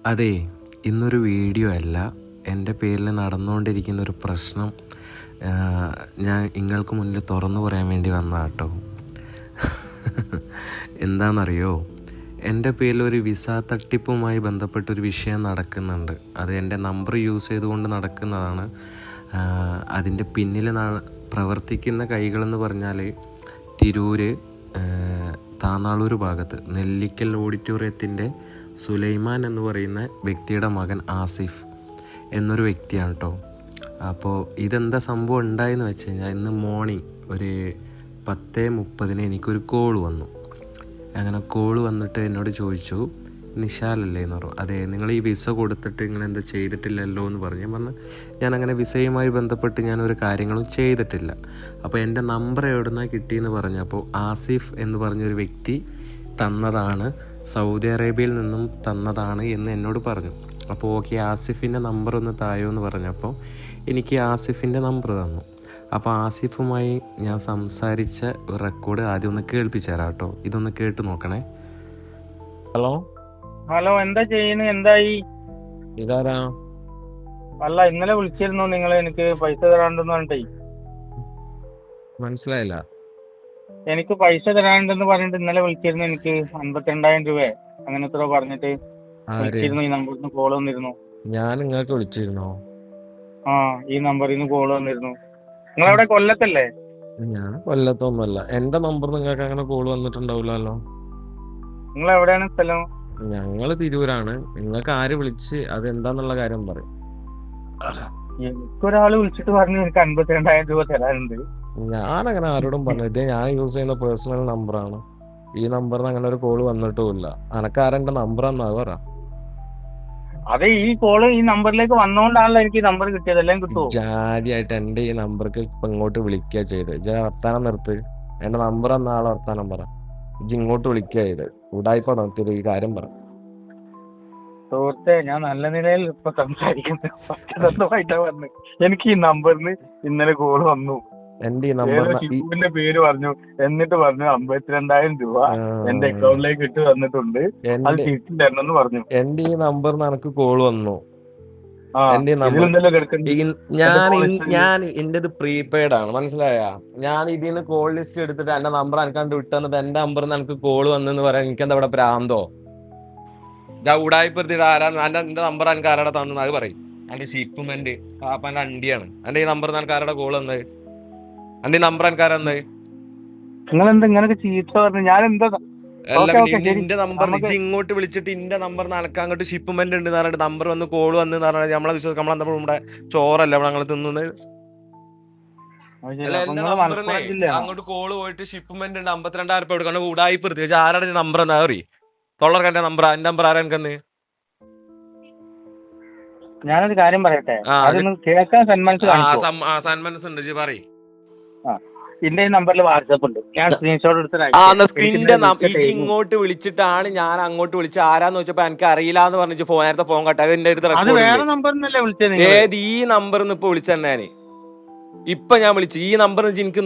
അതെ, ഇന്നൊരു വീഡിയോ അല്ല, എൻ്റെ പേരിൽ നടന്നുകൊണ്ടിരിക്കുന്ന ഒരു പ്രശ്നം ഞാൻ നിങ്ങൾക്ക് മുന്നിൽ തുറന്നു പറയാൻ വേണ്ടി വന്നതാണ് കേട്ടോ. എന്താണെന്നറിയോ, എൻ്റെ പേരിൽ ഒരു വിസ തട്ടിപ്പുമായി ബന്ധപ്പെട്ടൊരു വിഷയം നടക്കുന്നുണ്ട്. അത് എൻ്റെ നമ്പർ യൂസ് ചെയ്തുകൊണ്ട് നടക്കുന്നതാണ്. അതിൻ്റെ പിന്നിൽ പ്രവർത്തിക്കുന്ന കൈകളെന്ന് പറഞ്ഞാൽ തിരൂര്, താന്നാളൂർ ഭാഗത്ത് നെല്ലിക്കൽ ഓഡിറ്റോറിയത്തിൻ്റെ സുലൈമാൻ എന്ന് പറയുന്ന വ്യക്തിയുടെ മകൻ ആസിഫ് എന്നൊരു വ്യക്തിയാണ് കേട്ടോ. അപ്പോൾ ഇതെന്താ സംഭവം ഉണ്ടായെന്ന് വെച്ച് കഴിഞ്ഞാൽ, ഇന്ന് മോർണിംഗ് ഒരു 10:30 എനിക്കൊരു കോൾ വന്നു. അങ്ങനെ കോൾ വന്നിട്ട് എന്നോട് ചോദിച്ചു, നിഷാലല്ലേ എന്ന് പറഞ്ഞു. അതെ, നിങ്ങൾ ഈ വിസ കൊടുത്തിട്ട് ഇങ്ങനെ എന്താ ചെയ്തിട്ടില്ലല്ലോ എന്ന് പറഞ്ഞു. ഞാനങ്ങനെ വിസയുമായി ബന്ധപ്പെട്ട് ഞാനൊരു കാര്യങ്ങളും ചെയ്തിട്ടില്ല. അപ്പോൾ എൻ്റെ നമ്പർ എവിടെ നിന്നാണ് കിട്ടിയെന്ന് പറഞ്ഞപ്പോൾ ആസിഫ് എന്ന് പറഞ്ഞൊരു വ്യക്തി തന്നതാണ്, സൗദി അറേബ്യയിൽ നിന്നും തന്നതാണ് എന്ന് എന്നോട് പറഞ്ഞു. അപ്പോൾ ഓക്കെ, ആസിഫിൻ്റെ നമ്പർ ഒന്ന് തായോ എന്ന് പറഞ്ഞപ്പോൾ എനിക്ക് ആസിഫിൻ്റെ നമ്പർ തന്നു. അപ്പോൾ ആസിഫുമായി ഞാൻ സംസാരിച്ച ഒരു റെക്കോർഡ് ആദ്യം ഒന്ന് കേൾപ്പിച്ചു തരാം കേട്ടോ. ഇതൊന്ന് കേട്ട് നോക്കണേ. ഹലോ, എന്താ ചെയ്യുന്നത്? എന്തായി? ഇതാരാ? അല്ല, ഇന്നലെ വിളിച്ചിരുന്നു നിങ്ങൾ, എനിക്ക് പൈസ തരാണ്ടെന്ന് പറഞ്ഞിട്ടേ. മനസ്സിലായില്ല. എനിക്ക് പൈസ തരാണ്ടെന്ന് പറഞ്ഞിട്ട് ഇന്നലെ വിളിച്ചിരുന്നു. എനിക്ക് 52,000 രൂപ അങ്ങനെ എത്ര പറഞ്ഞിട്ട് വിളിച്ചിരുന്നു. ഈ നമ്പറിൽ നിന്ന് കോൾ വന്നിരുന്നു. ഞാൻ നിങ്ങൾക്ക് വിളിച്ചിരുന്നോ? ആ, ഈ നമ്പറിൽ നിന്ന് കോൾ വന്നിരുന്നു. നിങ്ങളെവിടെ, കൊല്ലത്തല്ലേ? ഞാൻ കൊല്ലത്തൊന്നുമല്ല. എന്റെ നമ്പർ നിങ്ങൾക്ക് അങ്ങനെ കോൾ വന്നിട്ടുണ്ടാവില്ലല്ലോ. നിങ്ങൾ എവിടെയാണ് സ്ഥലം? ഞങ്ങള് തിരൂരാണ്. നിങ്ങൾക്ക് ആര് വിളിച്ച് അതെന്താന്നുള്ള കാര്യം പറയും. എനിക്കൊരാള് വിളിച്ചിട്ട് പറഞ്ഞു എനിക്ക് 52,000 രൂപ തരാനുണ്ട്. ഞാനങ്ങനെ ആരോടും പറഞ്ഞു. ഇതേ ഞാൻ യൂസ് ചെയ്യുന്ന പേഴ്സണൽ നമ്പറാണ്. ഈ നമ്പറിന് അങ്ങനെ ഒരു കോൾ വന്നിട്ടുമില്ല. അനക്കാരെന്റെ നമ്പർ എന്നാ പറ. അതെ, ഈ കോള് ഈ നമ്പറിലേക്ക് വന്നോണ്ടാണല്ലോ എനിക്ക് ഈ നമ്പർ കിട്ടിയത്. എല്ലാം കിട്ടുമോ? ജാതിയായിട്ട് എന്റെ ഈ നമ്പർക്ക് ഇപ്പൊ ഇങ്ങോട്ട് വിളിക്കുക ചെയ്ത്. വർത്താനം നിർത്ത്. എന്റെ നമ്പർ എന്ന ആളെ വർത്താനം പറ. ഇങ്ങോട്ട് വിളിക്കുക ചെയ്ത്. ഉടായിപ്പോ നിർത്തിയത് ഈ കാര്യം പറ. സുഹൃത്തെ, ഞാൻ നല്ല നിലയിൽ ഇപ്പൊ സംസാരിക്കുന്നത് പറഞ്ഞു. എനിക്ക് ഈ നമ്പറിന് ഇന്നലെ കോൾ വന്നു. എന്റെ ഈ നമ്പറിന്റെ പേര് പറഞ്ഞു, എന്നിട്ട് പറഞ്ഞു 52,000 രൂപ എന്റെ അക്കൗണ്ടിലേക്ക് ഇട്ട് തന്നിട്ടുണ്ട്, അത് തിരിച്ചു തരണമെന്ന് പറഞ്ഞു. എന്റെ ഈ നമ്പറിന് എനിക്ക് കോൾ വന്നു. ഞാൻ എന്റേത് പ്രീപെയ്ഡ് ആണ്, മനസ്സിലായ? ഞാൻ ഇതിന്ന് കോൾ ലിസ്റ്റ് എടുത്തിട്ട് എന്റെ നമ്പർ എനിക്കാണ്ട് വിട്ടന്നിട്ട് എന്റെ നമ്പറിന് എനിക്ക് കോൾ വന്നെന്ന് പറയാൻ എനിക്ക് എന്താ ഇവിടെ പ്രാന്തോ? ഉടായിപ്പെടുത്തിട്ട് എന്റെ നമ്പർ എനിക്ക് ആരാടെ തന്നത് അത് പറയും. എന്റെ ഷിപ്മെന്റ് പാപ്പന്റെ അണ്ടിയാണ്. എന്റെ ഈ നമ്പറിന് എനിക്ക് ആരുടെ കോൾ വന്നത്? എന്റെ നമ്പർ എനിക്ക് ആരാ തന്നത്? നിങ്ങളെന്താ ഇങ്ങനൊക്കെ ചീത്ത പറഞ്ഞു? ഞാൻ എന്താ ഇന്റെ നമ്പർ ഇങ്ങോട്ട് വിളിച്ചിട്ട് ഇന്റെ നമ്പർ നടക്കാൻ അങ്ങോട്ട് ഷിപ്മെന്റ് ഉണ്ട് പറഞ്ഞിട്ട് നമ്പർ വന്ന് കോൾ വന്ന് പറഞ്ഞാൽ നമ്മളെ വിശ്വസിച്ച് നമ്മളെന്താ ഇവിടെ ചോറല്ല ഇവിടെ ഞങ്ങൾ തിന്നുന്നത്. അങ്ങോട്ട് കോള് പോയിട്ട് ഷിപ്മെന്റ് ഉണ്ട് 52,000 രൂപ എടുക്കണം. ഉടായിപ്പ് എടുത്ത് ആരുടെ നമ്പർ എന്താ പറയും? തൊള്ളർക്കെന്റെ നമ്പർ, എന്റെ നമ്പർ ആരാ എനിക്കെന്ന്? ഞാനൊരു കാര്യം പറയട്ടെ, കേൾക്കാൻ സന്മനസ് ഉണ്ട്, പറയും. എന്റെ നമ്പറിൽ വാട്സാപ്പ് ഉണ്ട്, ഞാൻ സ്ക്രീൻഷോട്ട് എടുത്തിട്ട് ഇങ്ങോട്ട് വിളിച്ചിട്ടാണ് ഞാൻ അങ്ങോട്ട് വിളിച്ച് ആരാന്ന് വെച്ചപ്പോ എനിക്ക് അറിയില്ല എന്ന് പറഞ്ഞു നേരത്തെ ഫോൺ കട്ടായത്. എന്റെ അടുത്ത് ഏത് ഈ നമ്പറിന്ന് ഇപ്പൊ വിളിച്ചെന്നെ ഞാന് ഇപ്പൊ ഞാൻ വിളിച്ചു ഈ നമ്പർ എനിക്ക്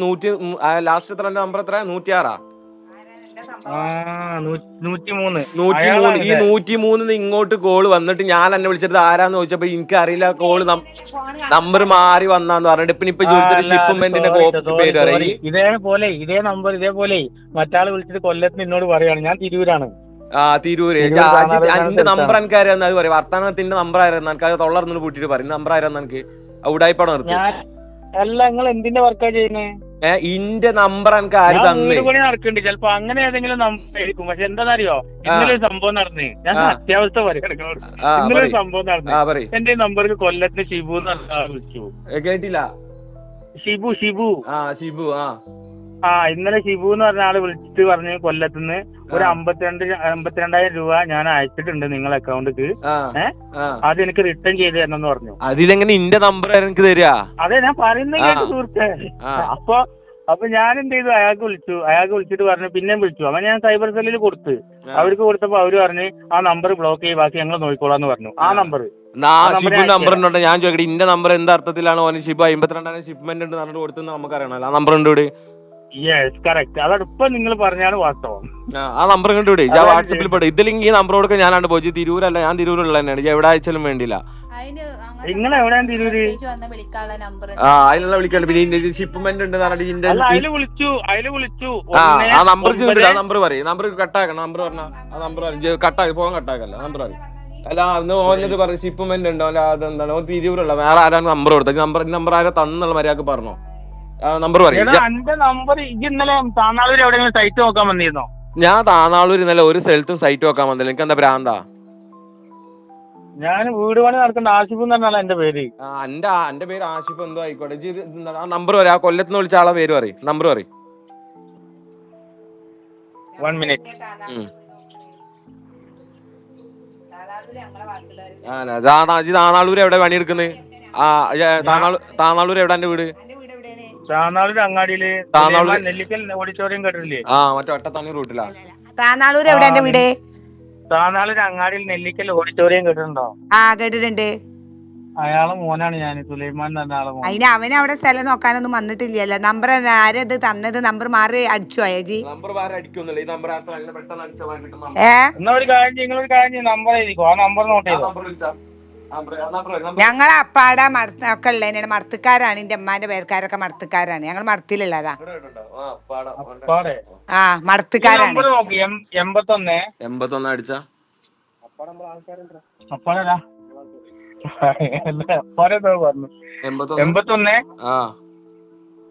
ലാസ്റ്റ് എത്ര നമ്പർ എത്ര 106 ഈ 103 ഇങ്ങോട്ട് കോള് വന്നിട്ട് ഞാൻ എന്നെ വിളിച്ചിട്ട് ആരാന്ന് ചോദിച്ചപ്പോ എനിക്ക് അറിയില്ല, കോള് നമ്പർ മാറി വന്നാന്ന് പറഞ്ഞിട്ട് ഇപ്പൊ ചോദിച്ചിട്ട് ഷിപ്മെന്റിന്റെ പേര് പറയും. ഇതേ നമ്പർ ഇതേപോലെ മറ്റാള് വിളിച്ചിട്ട് കൊല്ലത്തിന് എന്നോട് പറയാണ്, ഞാൻ തിരൂരാണ്. തിരൂര് എന്റെ നമ്പർ എനിക്ക് ആരാന്ന് അത് പറയും. വർത്താനത്തിന്റെ നമ്പർ ആരാന്ന് എനിക്ക് അത് തൊള്ളർന്ന് പൂട്ടിട്ട് പറയും. നമ്പർ ആരാന്ന് എനിക്ക് ഉടായിപ്പടം നിർത്തി. അല്ല, നിങ്ങൾ എന്തിന്റെ വർക്കാ ചെയ്യുന്നേ? ഇന്റെ നമ്പർ എനിക്ക് ആര് തന്നെ നടക്കുന്നുണ്ട്. ചിലപ്പോ അങ്ങനെ ഏതെങ്കിലും നമ്പർ ആയിരിക്കും. പക്ഷെ എന്താണെന്നറിയോ, ഇന്നലെ സംഭവം നടന്നേ, ഞാൻ അത്യാവശ്യത്തെ ഇന്നലെ സംഭവം നടന്നു. എന്റെ നമ്പർക്ക് കൊല്ലത്ത് ഷിബു എന്ന് വിളിച്ചു. കേട്ടില്ല? ഷിബു ഷിബു ഇന്നലെ ഷിബു എന്ന് പറഞ്ഞ ആള് വിളിച്ചിട്ട് പറഞ്ഞു കൊല്ലത്തുനിന്ന് ഒരു 52,000 രൂപ ഞാൻ അയച്ചിട്ടുണ്ട് നിങ്ങളെ അക്കൗണ്ടിക്ക്, അത് എനിക്ക് റിട്ടേൺ ചെയ്ത് തരണം എന്ന് പറഞ്ഞു. അതിലെങ്ങനെ ഇന്റെ നമ്പർ എനിക്ക് തരിക? അതെ, ഞാൻ പറയുന്ന കേട്ടു സുഹൃത്തെ. അപ്പൊ ഞാൻ എന്ത് ചെയ്തു, അയാൾക്ക് വിളിച്ചിട്ട് പറഞ്ഞു, പിന്നെയും വിളിച്ചു. അവൻ ഞാൻ സൈബർ സെല്ലിൽ അവർക്ക് കൊടുത്തപ്പോ അവര് പറഞ്ഞു ആ നമ്പർ ബ്ലോക്ക് ചെയ്ത് ബാക്കി ഞങ്ങൾ നോക്കിക്കോളാന്ന് പറഞ്ഞു. ആ നമ്പർ നമ്പറിനുണ്ട്. ഞാൻ ചോദിക്കട്ടെ, ഇന്റെ നമ്പർ എന്ത് അർത്ഥത്തിലാണ് ഓന് ഷിബു 52,000 ഷിപ്മെന്റ് ഉണ്ട് പറഞ്ഞിട്ട് കൊടുത്തെന്ന് നമുക്ക് അറിയണല്ലോ. ആ നമ്പർ ഉണ്ട് ഇവിടെ. Yes correct. അതാണ് ഇപ്പൊ നിങ്ങൾ പറഞ്ഞാണ് വാസ്തവം. ആ നമ്പർ കണ്ടു വിടേ, ഞാൻ വാട്സപ്പിൽ പെടും. ഇതിലെങ്കിൽ ഈ നമ്പർ കൊടുക്കാൻ ഞാനാണ്ട് പോയി. തിരൂരല്ല, ഞാൻ തിരൂരുള്ള തന്നെയാണ്. എവിടെ അയച്ചാലും വേണ്ടില്ല. നിങ്ങൾ എവിടെയാണ് തിരൂര്? ആ അതിനുള്ള വിളിക്കണ്ട. പിന്നെ ഷിപ്മെന്റ് ഉണ്ട് അതില് വിളിച്ചു. ആ നമ്പർ ചെയ്തിട്ട് ആ നമ്പർ പറയും. നമ്പർ കട്ടാക്കണം. നമ്പർ പറഞ്ഞ ആ നമ്പർ കട്ടാക്കി പോകാൻ കട്ടാക്കല്ല നമ്പർ പറയും. അല്ല അന്ന് ഓന്നിട്ട് പറയും ഷിപ്മെന്റ് ഉണ്ടോ അതെന്താണ് തിരൂരുള്ള വേറെ ആരാണ് നമ്പർ കൊടുത്തത്. നമ്പർ ആരാ തന്നുള്ള മര്യാദക്ക് പറഞ്ഞോ. നമ്പർ പറയും. എന്റെ നമ്പർ ഇന്നലെ താനാളൂർ എവിടെയെങ്കിലും സൈറ്റ് നോക്കാൻ വന്നിരുന്നോ? ഞാൻ താനാളൂർ ഇന്നലെ ഒരു സ്ഥലത്തും സൈറ്റ് നോക്കാൻ വന്നില്ല. എനിക്ക് എന്താ ഭ്രാന്താ? ഞാൻ വീട് പണി നടക്കുന്ന ആസിഫ് എന്ന് പറഞ്ഞാൽ എന്റെ പേര്. എന്റെ പേര് ആസിഫ് എന്തോ ആയിക്കോട്ടെ. ആ നമ്പർ പറയും. ആ കൊല്ലത്ത് വിളിച്ച ആളെ പേര് പറയും. നമ്പർ പറയും. 1 minute. താനാളൂർ എവിടെ പണിയെടുക്കുന്നത്? താനാളൂർ എവിടെ എന്റെ വീട്? താനാളൂർ അങ്ങാടിയില് നെല്ലിക്കൽ ഓഡിറ്റോറിയം കേട്ടില്ലേ? ആ മറ്റേ ഒറ്റത്തണ്ണി റൂട്ടിലാ. താനാളൂർ എവിടെ എന്റെ വീട്? താനാളൂർ അങ്ങാടിയിൽ നെല്ലിക്കൽ ഓഡിറ്റോറിയം കേട്ടിട്ടുണ്ടോ? ആ കേട്ടിട്ടുണ്ട്. അയാളെ മോനാണ് ഞാൻ, സുലൈമാൻ എന്ന് പറഞ്ഞ ആളെ മോൻ. അതിന് അവന് അവിടെ സ്ഥലം നോക്കാനൊന്നും വന്നിട്ടില്ലല്ലോ. നമ്പർ ആരത് തന്നത്? നമ്പർ മാറി അടിച്ചു അയജി. നിങ്ങളൊരു കാര്യം നമ്പർ എഴുതിക്കോ. ആ നമ്പർ നോട്ട് ചെയ്തോ. ഞങ്ങളെ അപ്പാടെ ഒക്കെ ഉള്ളതിനാണ്. മർത്തക്കാരാണ്. എന്റെ അമ്മാന്റെ പേർക്കാരൊക്കെ മർത്തക്കാരാണ്. ഞങ്ങൾ മർത്തിലുള്ളതാ. ആ മർത്തക്കാരാണ്. 81 അടിച്ചാ അപ്പാടാ 81 29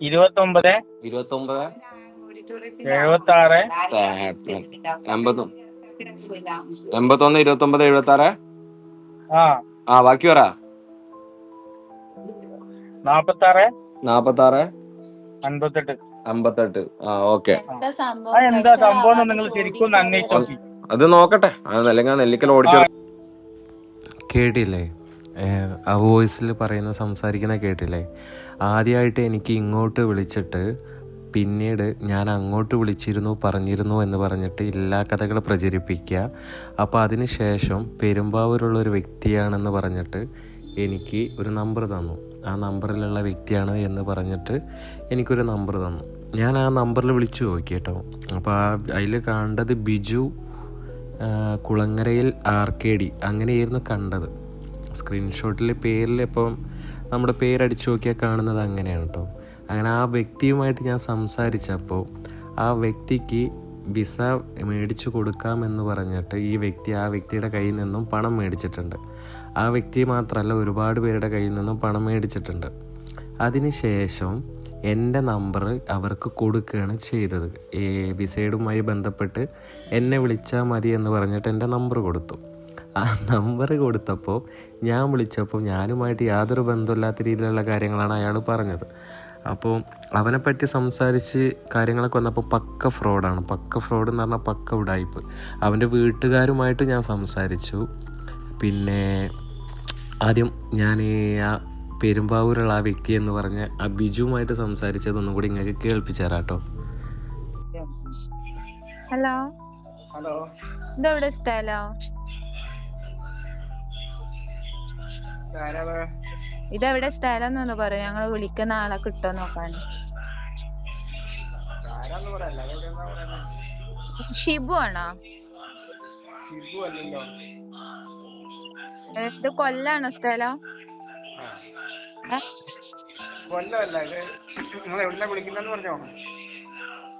76 81 29 76. ആ ബാക്കി പറ. 46 58. ആ ഓക്കെ. എന്താ സംഭവം നിങ്ങൾ ശരിക്കും അന്വേഷിച്ചു അത് നോക്കട്ടെ. അല്ലെങ്കിൽ നെല്ലിക്കൽ ഓടിച്ചു കേട്ടില്ലേ? ആ വോയിസിൽ പറയുന്ന സംസാരിക്കുന്ന കേട്ടില്ലേ? ആദ്യമായിട്ട് എനിക്ക് ഇങ്ങോട്ട് വിളിച്ചിട്ട് പിന്നീട് ഞാൻ അങ്ങോട്ട് വിളിച്ചിരുന്നു പറഞ്ഞിരുന്നു എന്ന് പറഞ്ഞിട്ട് എല്ലാ കഥകൾ പ്രചരിപ്പിക്കുക. അപ്പോൾ അതിന് ശേഷം പെരുമ്പാവൂരുള്ളൊരു വ്യക്തിയാണെന്ന് പറഞ്ഞിട്ട് എനിക്ക് ഒരു നമ്പർ തന്നു. ആ നമ്പറിലുള്ള വ്യക്തിയാണ് എന്ന് പറഞ്ഞിട്ട് എനിക്കൊരു നമ്പർ തന്നു. ഞാൻ ആ നമ്പറിൽ വിളിച്ചു നോക്കി കേട്ടോ. അപ്പോൾ അതിൽ കണ്ടത് ബിജു കുളങ്ങരയിൽ RKD അങ്ങനെയായിരുന്നു കണ്ടത്. സ്ക്രീൻഷോട്ടിൽ പേരിൽ ഇപ്പം നമ്മുടെ പേരടിച്ചു നോക്കിയാൽ കാണുന്നത് അങ്ങനെയാണ് കേട്ടോ. അങ്ങനെ ആ വ്യക്തിയുമായിട്ട് ഞാൻ സംസാരിച്ചപ്പോൾ ആ വ്യക്തിക്ക് വിസ മേടിച്ചു കൊടുക്കാമെന്ന് പറഞ്ഞിട്ട് ഈ വ്യക്തി ആ വ്യക്തിയുടെ കയ്യിൽ നിന്നും പണം മേടിച്ചിട്ടുണ്ട്. ആ വ്യക്തി മാത്രമല്ല ഒരുപാട് പേരുടെ കയ്യിൽ നിന്നും പണം മേടിച്ചിട്ടുണ്ട്. അതിനുശേഷം എൻ്റെ നമ്പർ അവർക്ക് കൊടുക്കുകയാണ് ചെയ്തത്. ഈ വിസയുമായി ബന്ധപ്പെട്ട് എന്നെ വിളിച്ചാൽ മതി എന്ന് പറഞ്ഞിട്ട് എൻ്റെ നമ്പർ കൊടുത്തു. ആ നമ്പർ കൊടുത്തപ്പോൾ ഞാൻ വിളിച്ചപ്പോൾ ഞാനുമായിട്ട് യാതൊരു ബന്ധമില്ലാത്ത രീതിയിലുള്ള കാര്യങ്ങളാണ് അയാൾ പറഞ്ഞത്. അപ്പോൾ അവനെപ്പറ്റി സംസാരിച്ച് കാര്യങ്ങളൊക്കെ വന്നപ്പോൾ പക്ക ഫ്രോഡാണ്. പക്ക ഫ്രോഡ് എന്ന് പറഞ്ഞാൽ പക്ക ഉടായിപ്പ്. അവൻ്റെ വീട്ടുകാരുമായിട്ട് ഞാൻ സംസാരിച്ചു. പിന്നെ ആദ്യം ഞാൻ ആ പെരുമ്പാവൂരുള്ള ആ വ്യക്തി എന്ന് പറഞ്ഞ ആ ബിജുവുമായിട്ട് സംസാരിച്ചതൊന്നും കൂടി ഇങ്ങനെ കേൾപ്പിച്ചു തരാം കേട്ടോ. ഹലോ ഇതെവിടെ സ്ഥലം? ഇതെവിടെ സ്ഥലം എന്നൊന്ന് പറയും. ഞങ്ങള് വിളിക്കുന്ന ആളെ കിട്ടോ നോക്കാൻ. ഷിബു ആണോ? ഇത് കൊല്ലാണോ സ്ഥലം?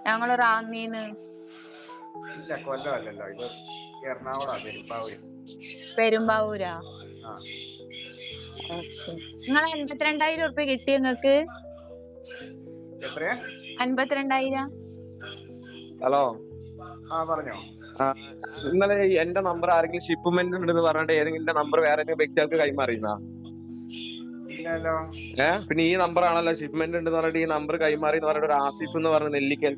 ഞങ്ങള് റാന്നീന്ന്. പെരുമ്പാവൂരാ? നിങ്ങളെ 52,000 ഉറുപ്പ്യ കിട്ടി നിങ്ങക്ക്? 52,000. ഹലോ പറഞ്ഞോ. ഇന്നലെ എന്റെ നമ്പർ ആരെങ്കിലും ഷിപ്മെന്റ് ഉണ്ടെന്ന് പറഞ്ഞിട്ട് ഏതെങ്കിലും നമ്പർ വേറെ വ്യക്തികൾക്ക് കൈമാറിയിരുന്നാ? പിന്നെ ഈ നമ്പർ ആണല്ലോ ഷിപ്മെന്റ് ഉണ്ടെന്ന് പറഞ്ഞിട്ട് ഈ നമ്പർ കൈമാറി എന്ന് പറഞ്ഞിട്ട് ഒരു ആസിഫ് എന്ന് പറഞ്ഞ നെല്ലിക്കൽ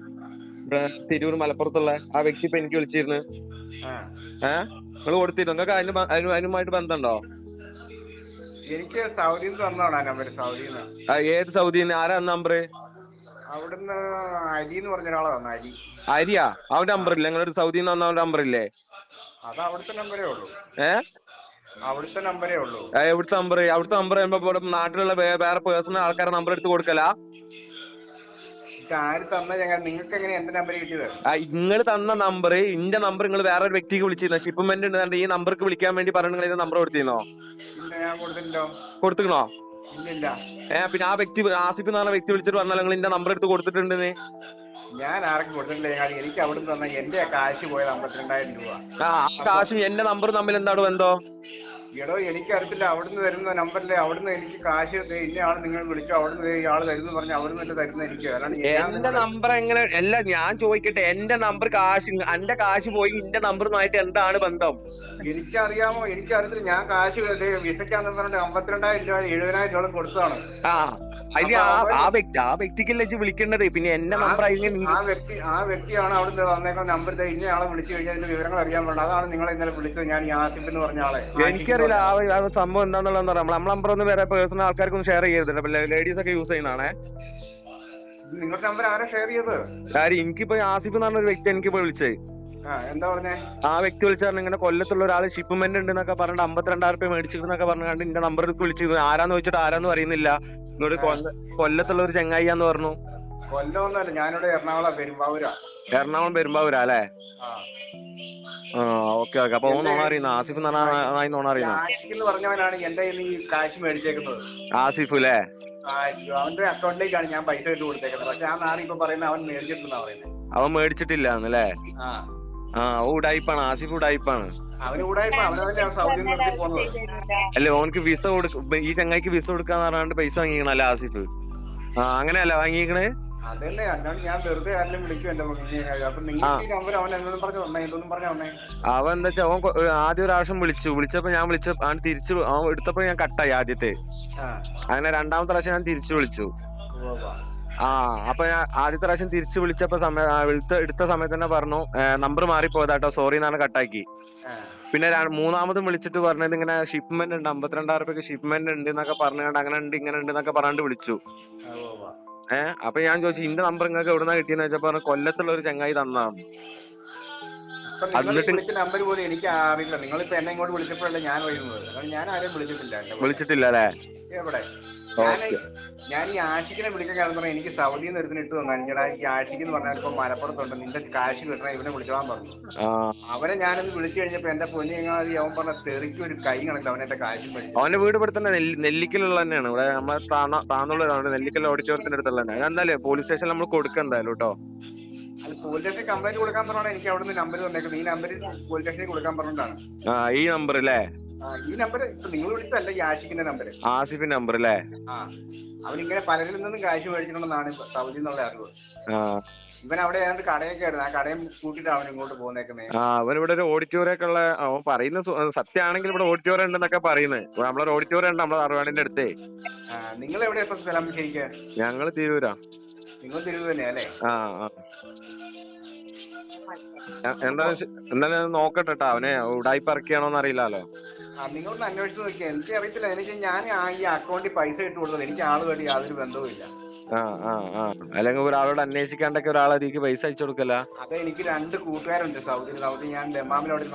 തിരൂർ മലപ്പുറത്തുള്ള ആ വ്യക്തി ഇപ്പൊ എനിക്ക് വിളിച്ചിരുന്നു. നിങ്ങൾ കൊടുത്തിരുന്നു? നിങ്ങൾക്ക് അതിനുമായിട്ട് ബന്ധമുണ്ടോ? എനിക്ക് സൗദിയിൽ തന്നോടാ നമ്പർ. ഏത് സൗദിന്ന്? ആരാ നമ്പർ? അവിടുന്ന് അരി എന്ന് പറഞ്ഞ ഒരാളെ തന്ന. അരിയാ? അവന്റെ നമ്പർ ഇല്ലേ? നിങ്ങളൊരു സൗദിന്ന് തന്ന അവന്റെ നമ്പർ ഇല്ലേ? അത് അവിടുത്തെ നമ്പരേ ഉള്ളൂ. അവിടുത്തെ നമ്പരേ ഉള്ളൂ. എവിടുത്തെ നമ്പർ? അവിടുത്തെ നമ്പർ നാട്ടിലുള്ള വേറെ പേഴ്സണൽ ആൾക്കാരെ നമ്പർ എടുത്ത് കൊടുക്കലാ? പക്ഷെ ആര് തന്ന ഞങ്ങൾ നിങ്ങൾക്ക് എങ്ങനെ എന്റെ നമ്പർ കിട്ടിയത്? നിങ്ങൾ തന്ന നമ്പർ, ഇന്റെ നമ്പർ നിങ്ങൾ വേറെ ഒരു വ്യക്തിക്ക് വിളിച്ചിരുന്ന ഷിപ്മെന്റ് ഉണ്ട്, ഈ നമ്പർക്ക് വിളിക്കാൻ വേണ്ടി പറഞ്ഞു നിങ്ങൾ നമ്പർ കൊടുത്തിരുന്നോ? ഇല്ല, ഞാൻ കൊടുത്തില്ലല്ലോ. കൊടുത്തിക്കണോ? ഇല്ലില്ല. പിന്നെ ആ വ്യക്തി ആസിഫ് എന്ന് പറഞ്ഞ വ്യക്തി വിളിച്ചിട്ട് പറഞ്ഞാൽ നിങ്ങൾ എന്റെ നമ്പർ എടുത്ത് കൊടുത്തിട്ടുണ്ടെന്ന്. ഞാൻ ആർക്കും കൊടുത്തിട്ടില്ല. എനിക്ക് അവിടുന്ന് തന്ന എന്റെ കാശ് പോയത് 52,000 രൂപ. ആ കാശും എന്റെ നമ്പറും തമ്മിൽ എന്താണ് ബന്ധം? എടോ എനിക്കറിയത്തില്ല. അവിടുന്ന് തരുന്ന നമ്പറിലെ അവിടുന്ന് എനിക്ക് കാശ് ഇന്ന ആള് നിങ്ങൾ വിളിച്ചു, അവിടുന്ന് ആള് തരുന്നു പറഞ്ഞ അവിടുന്ന് തരുന്ന എനിക്ക്. എന്റെ നമ്പർ എങ്ങനെ അല്ല, ഞാൻ ചോദിക്കട്ടെ, എന്റെ നമ്പർ കാശ് എന്റെ കാശ് പോയി എന്റെ നമ്പറുമായിട്ട് എന്താണ് ബന്ധം? എനിക്കറിയാമോ? എനിക്കറിയത്തില്ല. ഞാൻ കാശ് വിസയ്ക്കാന്ന് പറഞ്ഞിട്ട് 52,000 രൂപ 70,000 രൂപ കൊടുത്തതാണ്. അതിന് ആ വ്യക്തിക്കല്ലേ വിളിക്കേണ്ടത്, പിന്നെ എന്റെ നമ്പർ ആ വ്യക്തിയാണ് അവിടുന്ന് തന്നേക്കുന്ന നമ്പർ. ഇന്ന ആളെ വിളിച്ചു കഴിഞ്ഞാൽ അതിന്റെ വിവരങ്ങൾ അറിയാൻ വേണ്ട. അതാണ് നിങ്ങളെ ഇന്നലെ വിളിച്ചത്. ഞാൻ ഈ ആസിഫ് എന്ന് പറഞ്ഞ ആളെ. എനിക്കറിയില്ല ആ സംഭവം എന്താന്നുള്ളത്. നമ്മളെ നമ്പർ ഒന്നും വേറെ പേഴ്സണൽ ആൾക്കാർക്കൊന്നും ഷെയർ ചെയ്തിട്ടുണ്ട്. ലേഡീസ് ഒക്കെ യൂസ് ചെയ്യുന്നതാണേ. നിങ്ങളുടെ നമ്പർ ആരാ ഷെയർ ചെയ്തത്? എനിക്കിപ്പോ ആസിഫ് എന്ന് പറഞ്ഞ ഒരു വ്യക്തി എനിക്കിപ്പോ വിളിച്ചത്. എന്താ പറഞ്ഞേ? ആ വ്യക്തി വിളിച്ചാൽ ഇങ്ങനെ കൊല്ലത്തുള്ള ഒരാള് ഷിപ്മെന്റ് ഉണ്ട് എന്നൊക്കെ പറഞ്ഞിട്ട് 52,000 രൂപ മേടിച്ചിരുന്നൊക്കെ പറഞ്ഞാണ്ട് എന്റെ നമ്പർ വിളിച്ചിരുന്നു. ആരാന്ന് ചോദിച്ചിട്ട് ആരാന്ന് പറയുന്നില്ല. ഇങ്ങോട്ട് കൊല്ലത്തുള്ള ഒരു ചെങ്ങായിയാന്ന് പറഞ്ഞു. കൊല്ലമൊന്നുമല്ല, ഞാനിവിടെ എറണാകുളം പെരുമ്പാവൂരാ. എറണാകുളം പെരുമ്പാവൂരാ അല്ലേ? ഓക്കെ. അപ്പൊ നോണ അറിയുന്ന ആസിഫ് നന്നായി നോണ അറിയുന്ന എന്ന് പറഞ്ഞവനാണ് എന്റെ ഈ കാശ് മേടിച്ചേക്കുന്നത്. ആസിഫ് അല്ലേ? അവന്റെ അക്കൗണ്ടിലേക്കാണ് ഞാൻ പൈസ ഇട്ട് കൊടുത്തേക്കുന്നത്. പക്ഷെ ആ നാളെ ഇപ്പൊ പറയുന്നത് അവൻ മേടിച്ചിട്ടുണ്ടെന്നാ പറയുന്നത്. അവൻ മേടിച്ചിട്ടില്ല എന്നല്ലേ? ഉടായിപ്പാണ് ആസിഫ്, ഉടായിപ്പാണ്. അവന് ഉടായിപ്പാ. അവനല്ലേ സൗദി നിർത്തി പോകുന്നത്. അല്ലെ ഓനക്ക് വിസ ഈ ചങ്ങായിക്ക് വിസ കൊടുക്കാന്ന് പറഞ്ഞാണ്ട് പൈസ വാങ്ങിക്കണല്ലേ ആസിഫ്? അങ്ങനെയല്ല വാങ്ങിക്കണേ? അതല്ലേ, അല്ലാണ്ട് ഞാൻ വെറുതെ ആരെങ്കിലും വിളിക്കും എന്റെ മകനെ. അപ്പൊ നിങ്ങൾക്ക് ഈ നമ്പർ അവൻ എന്തെങ്കിലും പറഞ്ഞു തന്നേ? എന്തൊന്നും പറഞ്ഞ വന്നേ? അവൻ എന്താ വെച്ചാൽ അവൻ ആദ്യം ഒരു പ്രാവശ്യം വിളിച്ചപ്പോ ഞാൻ അവൻ തിരിച്ചു അവൻ എടുത്തപ്പോ ഞാൻ കട്ടായി ആദ്യത്തെ. അങ്ങനെ രണ്ടാമത്തെ പ്രാവശ്യം ഞാൻ തിരിച്ചു വിളിച്ചു. അപ്പൊ ഞാൻ ആദ്യത്തെ പ്രാവശ്യം തിരിച്ചു വിളിച്ചപ്പോ എടുത്ത സമയത്ത് തന്നെ പറഞ്ഞു നമ്പർ മാറിപ്പോയതാട്ടോ, സോറി എന്നാണ് കട്ടാക്കി. പിന്നെ മൂന്നാമതും വിളിച്ചിട്ട് പറഞ്ഞത് ഇങ്ങനെ ഷിപ്മെന്റ് ഉണ്ട്, 52,000 രൂപയ്ക്ക് ഷിപ്മെന്റ് ഉണ്ട് എന്നൊക്കെ പറഞ്ഞാണ്ട് അങ്ങനെ ഉണ്ട് ഇങ്ങനെ ഉണ്ട് എന്നൊക്കെ പറഞ്ഞാണ്ട് വിളിച്ചു. അപ്പൊ ഞാൻ ചോദിച്ചു ഇന്റെ നമ്പർ നിങ്ങൾക്ക് എവിടുന്നാ കിട്ടിയെന്ന് വെച്ചപ്പോ കൊല്ലത്തുള്ള ഒരു ചങ്ങായി തന്നാണ്. നമ്പർ പോലും എനിക്ക് അറിയില്ല. നിങ്ങളിപ്പോ എന്നെ ഇങ്ങോട്ട് വിളിച്ചപ്പോഴല്ലേ ഞാൻ വരുന്നത്. ഞാൻ ആരെയും വിളിച്ചിട്ടില്ല അല്ലേ? എവിടെ? ഞാൻ ഈ ആഷിക്കിനെ വിളിക്കാൻ കാരണം പറഞ്ഞാൽ എനിക്ക് സൗദിയിൽ നിന്ന് എടുത്തിന് ഇട്ട് തന്നാ. എനിക്കടാ ഈ ആഷിക്ക് എന്ന് പറഞ്ഞാൽ ഇപ്പൊ മലപ്പുറത്തുണ്ട്, നിന്റെ കാശ് കിട്ടണം, ഇവനെ വിളിച്ചോളാൻ പറഞ്ഞു. അവനെ ഞാനൊന്ന് വിളിച്ചു കഴിഞ്ഞപ്പോ എന്റെ പൊന്നിയങ്ങാതി അവൻ പറഞ്ഞ തെറിക്ക് ഒരു കൈ കണക്കില്ല. അവൻ എന്റെ കാശും മേടിച്ചു. അവന്റെ വീട് ഇവിടെ തന്നെ നെല്ലിക്കലുള്ള തന്നെയാണ്. ഇവിടെ നമ്മൾ താന്നുള്ള നെല്ലിക്കൽ ഓഡിറ്റോറിയത്തിന്റെ അടുത്തുള്ള തന്നെ. എന്തായാലും പോലീസ് സ്റ്റേഷനിൽ നമ്മൾ കൊടുക്കുക എന്തായാലും കേട്ടോ. അത് പോലീസ് സ്റ്റേഷനിൽ കംപ്ലൈന്റ് കൊടുക്കാൻ പറഞ്ഞാണ് എനിക്ക് അവിടുന്ന് നമ്പർ തന്നേക്കുന്നത്. ഈ നമ്പറിൽ പോലീസ് സ്റ്റേഷനിൽ കൊടുക്കാൻ പറഞ്ഞിട്ടാണ്. ഈ നമ്പർ അല്ലേ? ഈ നമ്പർ നിങ്ങൾ വിളിച്ചതല്ല, ഈ ആഷിക്കിന്റെ നമ്പർ, ആസിഫിന്റെ നമ്പർ അല്ലേ? അവനിങ്ങനെ പലരിൽ നിന്നും കാശ് മേടിച്ചിട്ടുണ്ടെന്നാണ് സൗദി എന്നുള്ള അറിവ്. ഇവൻ അവിടെ ഏതാണ്ട് കടയൊക്കെ ആയിരുന്നു. ആ കടയും കൂട്ടിട്ട് അവൻ ഇങ്ങോട്ട് പോകുന്നേക്കുന്നത്. അവൻ ഇവിടെ ഒരു ഓഡിറ്റോറിയം ഒക്കെ ഉള്ള അവൻ പറയുന്ന സത്യമാണെങ്കിൽ ഇവിടെ ഓഡിറ്റോറിയം ഉണ്ടെന്നൊക്കെ പറയുന്നത്. നമ്മളൊരു ഓഡിറ്റോറിയം ഉണ്ട് നമ്മളെ അറുവാടിന്റെ അടുത്തേ. നിങ്ങൾ എവിടെയാ ഇപ്പൊ സ്ഥലം ശരിക്കും? ഞങ്ങള് തിരൂരാ. നിങ്ങൾ തിരൂർ തന്നെയാ അല്ലേ? എന്തായാലും നോക്കട്ടെ അവനെ ഉടായിപ്പ് ഇറക്കിയാണോന്ന് അറിയില്ലല്ലോ. നിങ്ങളൊന്ന് അന്വേഷിച്ച് നോക്കിയാ. എനിക്ക് അറിയത്തില്ല. എനിക്ക് ഞാൻ ഈ അക്കൗണ്ടിൽ പൈസ ഇട്ട് കൊടുത്തത്. എനിക്ക് ആളുമായിട്ട് യാതൊരു ബന്ധവും ഇല്ല. അല്ലെങ്കിൽ ഒരാളോട് അന്വേഷിക്കാണ്ടൊക്കെ ഒരാളതിക്ക് പൈസ അയച്ചു കൊടുക്കല. അതെ, എനിക്ക് 2 കൂട്ടുകാരുണ്ട് സൗദി. ഞാൻ ദമാമിലവിടെ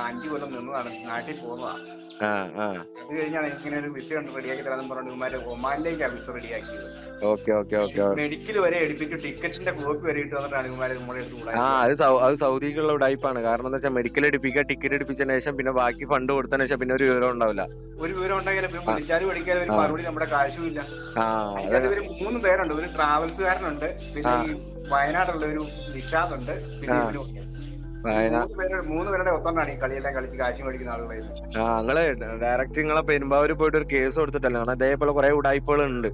5 കൊല്ലം നിന്നതാണ്. നാട്ടിൽ പോകുന്നതാണ്. അത് കഴിഞ്ഞാണ് എനിക്കിങ്ങനെ ഒരു വിസ ഉണ്ട് റെഡിയാക്കി തരാന്ന് പറഞ്ഞു ഇവന്മാര് ഒമാനിലേക്കാണ് വിസ റെഡിയാക്കിയത്. മെഡിക്കൽ വരെ എടുപ്പിച്ചു, ടിക്കറ്റിന്റെ കോപ്പി വരെ ഇട്ട് തന്നിട്ടാണ് ഇവന്മാര് നമ്മളെ അത് സൗദിക്കുള്ള ഉടായിപ്പാണ്. കാരണം എന്താ വെച്ചാൽ മെഡിക്കൽ എടുപ്പിക്കുക, ടിക്കറ്റ് എടുപ്പിച്ചതിന് ശേഷം പിന്നെ ബാക്കി ഫണ്ട് കൊടുത്തതിന് ശേഷം പിന്നെ ഒരു വിവരം ഉണ്ടാവില്ല. ഒരു വിവരം ഉണ്ടായാലും വിളിച്ചാലും പഠിക്കാനും ഒരു മറുപടി നമ്മുടെ കാശും ഇല്ല. 3 പേരുണ്ട്. ഒരു ട്രാവൽസുകാരനുണ്ട്, പിന്നെ ഈ വയനാടുള്ള ഒരു നിഷാദ് ഉണ്ട്, പിന്നെ 3 പേരുടെ ഒത്തോണ്ടാണ് ഈ കളിയെല്ലാം കളിച്ച് കാശ് മേടിക്കുന്ന ആളുകളായിരുന്നു. നിങ്ങള് ഡയറക്റ്റ് നിങ്ങളെ പെരുമ്പാവൂര് പോയിട്ട് ഒരു കേസ് കൊടുത്തിട്ടല്ലോ? കാരണം അതേപോലെ കുറെ ഉടായ്പകൾ ഉണ്ട്.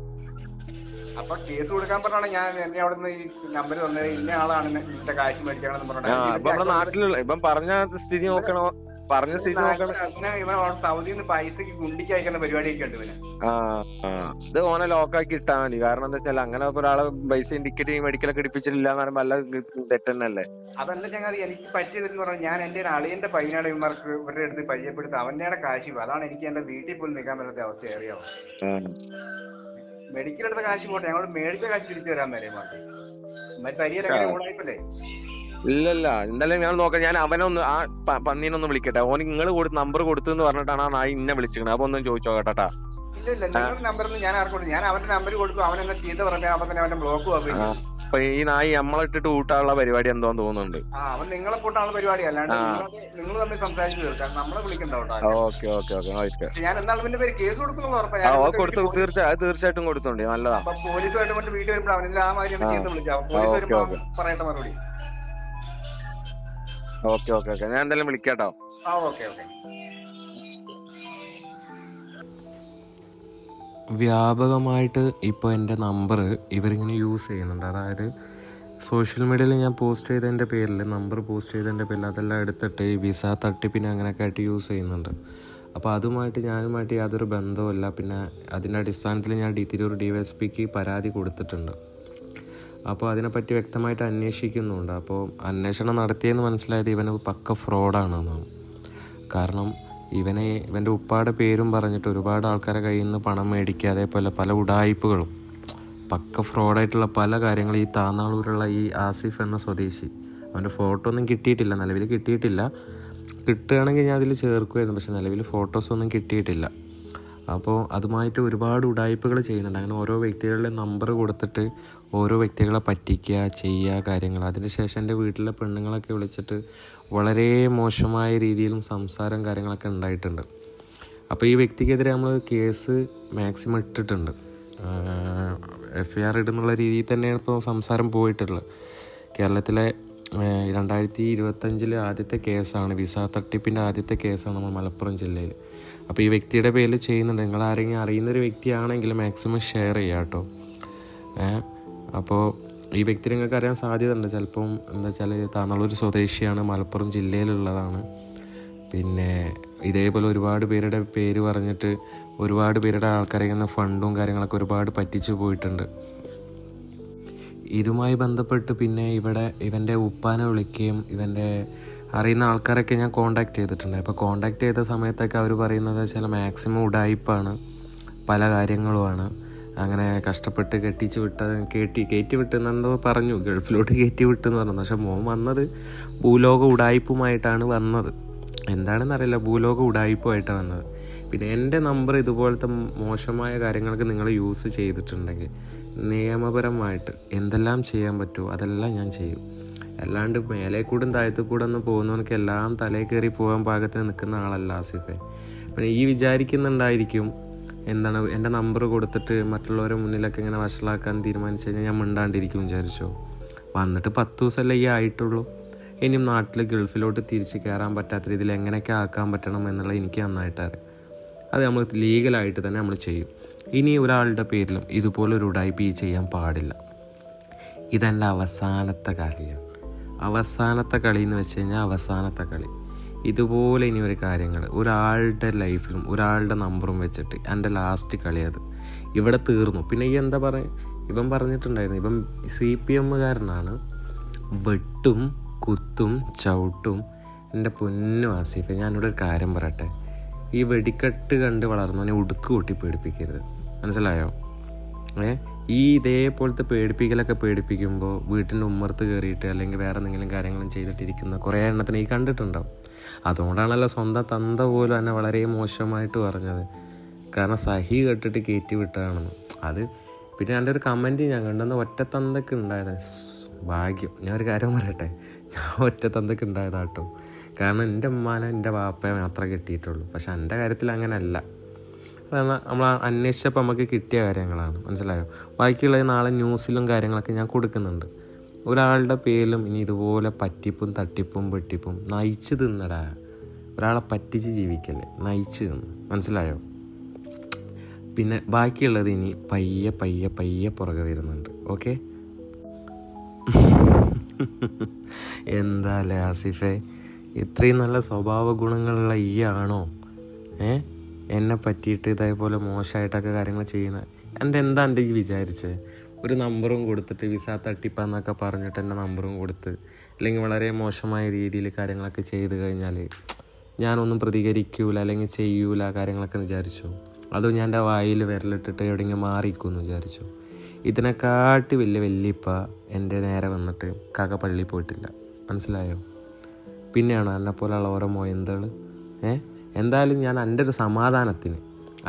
അപ്പൊ കേസ് കൊടുക്കാൻ പറഞ്ഞാണ് ഞാൻ എന്നെ അവിടെ നിന്ന് ഈ നമ്പർ തന്നത്. ഇന്ന ആളാണ് ഇന്നത്തെ കാശ് മേടിക്കണമെന്ന് പറഞ്ഞ നാട്ടിലുള്ള ഇപ്പം പറഞ്ഞ സ്ഥിതി നോക്കണോ? പറഞ്ഞ സ്ഥിതി നോക്കണം. ഇവൻ സൗദിയിൽ നിന്ന് പൈസക്ക് ഗുണ്ടിക്ക് അയക്കുന്ന പരിപാടിയൊക്കെ ഉണ്ട് ഇവന്. ഇത് ഓനെ ലോക്കാക്കി ഇട്ടാ മതി. കാരണം എന്താ വെച്ചാൽ അങ്ങനെ ഒരാളെ പൈസയും ടിക്കറ്റ് മെഡിക്കലൊക്കെ ഇടിപ്പിച്ചിട്ടില്ല എന്ന് പറയുമ്പോൾ നല്ല തെറ്റന്നല്ലേ? അതല്ല ചങ്ങാതി, എനിക്ക് പറ്റിയതെന്ന് പറഞ്ഞാൽ ഞാൻ എന്റെ അളിയന്റെ പയ്യനാട് ഇവർക്ക് ഇവരുടെ അടുത്ത് പരിചയപ്പെടുത്ത അവന്റെ കാശ്. അതാണ് എനിക്ക് എന്റെ വീട്ടിൽ പോലും നിൽക്കാൻ പറ്റാത്ത അവസ്ഥ. അറിയാമോ? മെഡിക്കൽ എടുത്ത കാശ് പോട്ടെ, ഞങ്ങൾ മേടിച്ച കാശ് തിരിച്ചു തരാൻ വരെ പരിഹാരം ഓടായിപ്പല്ലേ? ഇല്ലല്ല, എന്തായാലും ഞാൻ നോക്കാം. ഞാൻ അവനൊന്ന് ആ പന്നീനൊന്ന് വിളിക്കട്ടെ. ഓന് നിങ്ങൾ നമ്പർ കൊടുത്തെന്ന് പറഞ്ഞിട്ടാണ് ആ നായി ഇന്നെ വിളിച്ചിരിക്കണത്. അപ്പൊ ഒന്നും ചോദിച്ചോ കേട്ടാ. ഇല്ല നിങ്ങളുടെ നമ്പറിൽ ഞാൻ ആർക്കും ഞാൻ അവന്റെ നമ്പർ കൊടുക്കും. അവൻ എന്നെ ചീത്ത പറഞ്ഞാൽ അപ്പൊ തന്നെ അവന്റെ ബ്ലോക്ക് ആക്കുകയും ചെയ്യും. അപ്പൊ ഈ നായി നമ്മളിട്ടിട്ട് ഊട്ടാനുള്ള പരിപാടി എന്തോന്ന് തോന്നുന്നുണ്ട്. അവൻ നിങ്ങളെ കൂട്ടാനുള്ള പരിപാടി അല്ലാണ്ട് നിങ്ങൾ തമ്മിൽ സംസാരിച്ചു തീർക്കാം. നമ്മളെ വിളിക്കണ്ടോ. ഓക്കെ ഞാൻ എന്നാലും പിന്നെ പേര് കേസ് കൊടുക്കുന്നുള്ള ഉറപ്പാണ്. തീർച്ചയായിട്ടും കൊടുത്തോണ്ടി. നല്ലതാ. അപ്പൊ പോലീസുമായിട്ട് മറ്റു വീട്ടിൽ വരുമ്പോൾ അവനിൽ ആ മാതിരി ചീത്ത വിളിക്കാം. പോലീസ് വരുമ്പോ പറയട്ടെ മറുപടി. ഓക്കെ ഞാൻ എന്തായാലും വിളിക്കാട്ടോ. ഓക്കെ. വ്യാപകമായിട്ട് ഇപ്പോൾ എൻ്റെ നമ്പർ ഇവരിങ്ങനെ യൂസ് ചെയ്യുന്നുണ്ട്. അതായത് സോഷ്യൽ മീഡിയയിൽ ഞാൻ പോസ്റ്റ് ചെയ്തതിൻ്റെ പേരിൽ, നമ്പർ പോസ്റ്റ് ചെയ്തതിൻ്റെ പേരിൽ അതെല്ലാം എടുത്തിട്ട് ഈ വിസ തട്ടിപ്പിന് അങ്ങനെയൊക്കെ ആയിട്ട് യൂസ് ചെയ്യുന്നുണ്ട്. അപ്പോൾ ഞാനുമായിട്ട് യാതൊരു ബന്ധവുമില്ല. പിന്നെ അതിൻ്റെ അടിസ്ഥാനത്തിൽ ഞാൻ തിരൂർ DYSPക്ക് പരാതി കൊടുത്തിട്ടുണ്ട്. അപ്പോൾ അതിനെപ്പറ്റി വ്യക്തമായിട്ട് അന്വേഷിക്കുന്നുണ്ട്. അപ്പോൾ അന്വേഷണം നടത്തിയെന്ന് മനസ്സിലായത് ഇവന് പക്ക ഫ്രോഡാണെന്നാണ്. കാരണം ഇവൻ്റെ ഉപ്പാടെ പേരും പറഞ്ഞിട്ട് ഒരുപാട് ആൾക്കാരെ കയ്യിൽ നിന്ന് പണം മേടിക്കുക, അതേപോലെ പല ഉഡായിപ്പുകളും, പക്ക ഫ്രോഡായിട്ടുള്ള പല കാര്യങ്ങളും ഈ താന്നാളൂരുള്ള ഈ ആസിഫ് എന്ന സ്വദേശി, അവൻ്റെ ഫോട്ടോ ഒന്നും കിട്ടിയിട്ടില്ല, നിലവിൽ കിട്ടിയിട്ടില്ല. കിട്ടുകയാണെങ്കിൽ ഞാൻ അതിൽ ചേർക്കുമായിരുന്നു, പക്ഷെ നിലവിൽ ഫോട്ടോസൊന്നും കിട്ടിയിട്ടില്ല. അപ്പോൾ അതുമായിട്ട് ഒരുപാട് ഉഡായിപ്പുകൾ ചെയ്യുന്നുണ്ട്. അങ്ങനെ ഓരോ വ്യക്തികളുടെ നമ്പർ കൊടുത്തിട്ട് ഓരോ വ്യക്തികളെ ചെയ്യുക കാര്യങ്ങൾ. അതിനുശേഷം എൻ്റെ വീട്ടിലെ പെണ്ണുങ്ങളൊക്കെ വിളിച്ചിട്ട് വളരെ മോശമായ രീതിയിലും സംസാരം കാര്യങ്ങളൊക്കെ ഉണ്ടായിട്ടുണ്ട്. അപ്പോൾ ഈ വ്യക്തിക്കെതിരെ നമ്മൾ കേസ് മാക്സിമം ഇട്ടിട്ടുണ്ട്. FIR ഇടുന്നുള്ള രീതിയിൽ തന്നെയാണ് ഇപ്പോൾ സംസാരം പോയിട്ടുള്ളത്. കേരളത്തിലെ 2025 ആദ്യത്തെ കേസാണ്, വിസ തട്ടിപ്പിൻ്റെ ആദ്യത്തെ കേസാണ് നമ്മൾ മലപ്പുറം ജില്ലയിൽ. അപ്പോൾ ഈ വ്യക്തിയുടെ പേരിൽ ചെയ്യുന്നുണ്ട്. നിങ്ങൾ ആരെങ്കിലും അറിയുന്നൊരു വ്യക്തിയാണെങ്കിൽ മാക്സിമം ഷെയർ ചെയ്യുക കേട്ടോ. അപ്പോൾ ഈ വ്യക്തി നിങ്ങൾക്ക് അറിയാൻ സാധ്യത ഉണ്ട്. ചിലപ്പം എന്താ വെച്ചാൽ താന്നാളൂർ സ്വദേശിയാണ്, മലപ്പുറം ജില്ലയിലുള്ളതാണ്. പിന്നെ ഇതേപോലെ ഒരുപാട് പേരുടെ പേര് പറഞ്ഞിട്ട് ഒരുപാട് പേരുടെ ആൾക്കാരെ ഫണ്ടും കാര്യങ്ങളൊക്കെ ഒരുപാട് പറ്റിച്ചു പോയിട്ടുണ്ട്. ഇതുമായി ബന്ധപ്പെട്ട് പിന്നെ ഇവൻ്റെ ഉപ്പാനെ വിളിക്കുകയും ഇവൻ്റെ അറിയുന്ന ആൾക്കാരൊക്കെ ഞാൻ കോണ്ടാക്ട് ചെയ്തിട്ടുണ്ട്. അപ്പോൾ കോണ്ടാക്ട് ചെയ്ത സമയത്തൊക്കെ അവർ പറയുന്നത് വെച്ചാൽ മാക്സിമം ഉഡായിപ്പാണ്, പല കാര്യങ്ങളുമാണ്. അങ്ങനെ കഷ്ടപ്പെട്ട് കയറ്റി വിട്ടെന്നെന്തോ പറഞ്ഞു, ഗൾഫിലോട്ട് കയറ്റി വിട്ടെന്ന് പറഞ്ഞു. പക്ഷെ മോൻ വന്നത് ഭൂലോക ഉഡായിപ്പുമായിട്ടാണ് വന്നത്. എന്താണെന്നറിയില്ല, ഭൂലോക ഉഡായിപ്പുമായിട്ടാണ് വന്നത്. പിന്നെ എൻ്റെ നമ്പർ ഇതുപോലത്തെ മോശമായ കാര്യങ്ങൾക്ക് നിങ്ങൾ യൂസ് ചെയ്തിട്ടുണ്ടെങ്കിൽ നിയമപരമായിട്ട് എന്തെല്ലാം ചെയ്യാൻ പറ്റുമോ അതെല്ലാം ഞാൻ ചെയ്യും. അല്ലാണ്ട് മേലെ കൂടും താഴത്തു കൂടെ ഒന്നും പോകുന്നവനക്ക് എല്ലാം തലയിൽ കയറി പോകാൻ പാകത്തിന് നിൽക്കുന്ന ആളല്ല ആസിഫെ. പിന്നെ ഈ വിചാരിക്കുന്നുണ്ടായിരിക്കും എന്താണ് എൻ്റെ നമ്പർ കൊടുത്തിട്ട് മറ്റുള്ളവരുടെ മുന്നിലൊക്കെ ഇങ്ങനെ വഷളാക്കാൻ തീരുമാനിച്ചു കഴിഞ്ഞാൽ ഞാൻ മിണ്ടാണ്ടിരിക്കും വിചാരിച്ചോ. വന്നിട്ട് 10 ദിവസമല്ലേ ഈ ആയിട്ടുള്ളൂ. ഇനിയും നാട്ടിൽ ഗൾഫിലോട്ട് തിരിച്ച് കയറാൻ പറ്റാത്ത രീതിയിൽ എങ്ങനെയൊക്കെ ആക്കാൻ പറ്റണം എന്നുള്ളത് എനിക്ക് നന്നായിട്ട് അറിയാം. അത് നമ്മൾ ലീഗലായിട്ട് തന്നെ നമ്മൾ ചെയ്യും. ഇനി ഒരാളുടെ പേരിലും ഇതുപോലൊരു ഉഡായിപ്പ് ചെയ്യാൻ പാടില്ല. ഇതെൻ്റെ അവസാനത്തെ കളിയാണ്. അവസാനത്തെ കളി എന്ന് വെച്ച് കഴിഞ്ഞാൽ അവസാനത്തെ കളി. ഇതുപോലെ ഇനി ഒരു കാര്യങ്ങൾ ഒരാളുടെ ലൈഫിലും ഒരാളുടെ നമ്പറും വെച്ചിട്ട് എൻ്റെ ലാസ്റ്റ് കളി അത് ഇവിടെ തീർന്നു. പിന്നെ ഈ എന്താ പറയുക, ഇവൻ പറഞ്ഞിട്ടുണ്ടായിരുന്നു, ഇവൻ CPM-കാരനാണ്, വെട്ടും കുത്തും ചവിട്ടും. എൻ്റെ പൊന്നു ആസിഫ്, ഞാനിവിടെ ഒരു കാര്യം പറയട്ടെ, ഈ വെടിക്കെട്ട് കണ്ട് വളർന്നവനെ ഉടുക്ക് കൂട്ടി പേടിപ്പിക്കരുത്, മനസ്സിലായോ? ഈ ഇതേപോലത്തെ പേടിപ്പിക്കലൊക്കെ പേടിപ്പിക്കുമ്പോൾ വീട്ടിൻ്റെ ഉമ്മർത്ത് കയറിയിട്ട് അല്ലെങ്കിൽ വേറെ എന്തെങ്കിലും കാര്യങ്ങളും ചെയ്തിട്ടിരിക്കുന്ന കുറേ എണ്ണത്തിന് ഈ കണ്ടിട്ടുണ്ടാവും. അതുകൊണ്ടാണല്ലോ സ്വന്തം തന്ത പോലും എന്നെ വളരെ മോശമായിട്ട് പറഞ്ഞത്. കാരണം സഹി കേട്ടിട്ട് കയറ്റി വിട്ടതാണെന്ന്. അത് പിന്നെ എൻ്റെ ഒരു കമൻറ്റ് ഞാൻ കണ്ടെന്ന് ഒറ്റ തന്തക്ക് ഉണ്ടായത് ഭാഗ്യം. ഞാൻ ഒരു കാര്യം പറയട്ടെ, ഞാൻ ഒറ്റ തന്തക്ക് ഉണ്ടായതാട്ടോ. കാരണം എൻ്റെ ഉമ്മാനെ എൻ്റെ വാപ്പയെ മാത്രമേ കിട്ടിയിട്ടുള്ളൂ. പക്ഷെ എൻ്റെ കാര്യത്തിൽ അങ്ങനെയല്ല. അതാണ് നമ്മൾ അന്വേഷിച്ചപ്പോൾ നമുക്ക് കിട്ടിയ കാര്യങ്ങളാണ്, മനസ്സിലായോ? ബാക്കിയുള്ളത് നാളെ ന്യൂസിലും കാര്യങ്ങളൊക്കെ ഞാൻ കൊടുക്കുന്നുണ്ട്. ഒരാളുടെ പേരിലും ഇനി ഇതുപോലെ പറ്റിപ്പും തട്ടിപ്പും വെട്ടിപ്പും നയിച്ച് തിന്നടാ. ഒരാളെ പറ്റിച്ച് ജീവിക്കല്ലേ, നയിച്ച് തിന്ന്, മനസ്സിലായോ? പിന്നെ ബാക്കിയുള്ളത് ഇനി പയ്യെ പുറകെ വരുന്നുണ്ട്. ഓക്കെ? എന്താല്ലേ ആസിഫെ, ഇത്രയും നല്ല സ്വഭാവ ഗുണങ്ങളുള്ള ഈ ആണോ എന്നെ പറ്റിയിട്ട് ഇതേപോലെ മോശമായിട്ടൊക്കെ കാര്യങ്ങൾ ചെയ്യുന്നത്? എന്താ ഈ വിചാരിച്ചത്? ഒരു നമ്പറും കൊടുത്തിട്ട് വിസ തട്ടിപ്പാന്നൊക്കെ പറഞ്ഞിട്ട് എൻ്റെ നമ്പറും കൊടുത്ത് അല്ലെങ്കിൽ വളരെ മോശമായ രീതിയിൽ കാര്യങ്ങളൊക്കെ ചെയ്ത് കഴിഞ്ഞാൽ ഞാനൊന്നും പ്രതികരിക്കൂല അല്ലെങ്കിൽ ചെയ്യൂല കാര്യങ്ങളൊക്കെ വിചാരിച്ചു? അതോ ഞാൻ എൻ്റെ വായിൽ വിരലിട്ടിട്ട് എവിടെയെങ്കിലും മാറിക്കുമെന്ന് വിചാരിച്ചു? ഇതിനെക്കാട്ടി വല്യപ്പ എൻ്റെ നേരെ വന്നിട്ട് പള്ളിയിൽ പോയിട്ടില്ല, മനസ്സിലായോ? പിന്നെയാണോ എന്നെപ്പോലെയുള്ള ഓരോ മൊയന്തകൾ? എന്തായാലും ഞാൻ എൻ്റെ ഒരു സമാധാനത്തിന്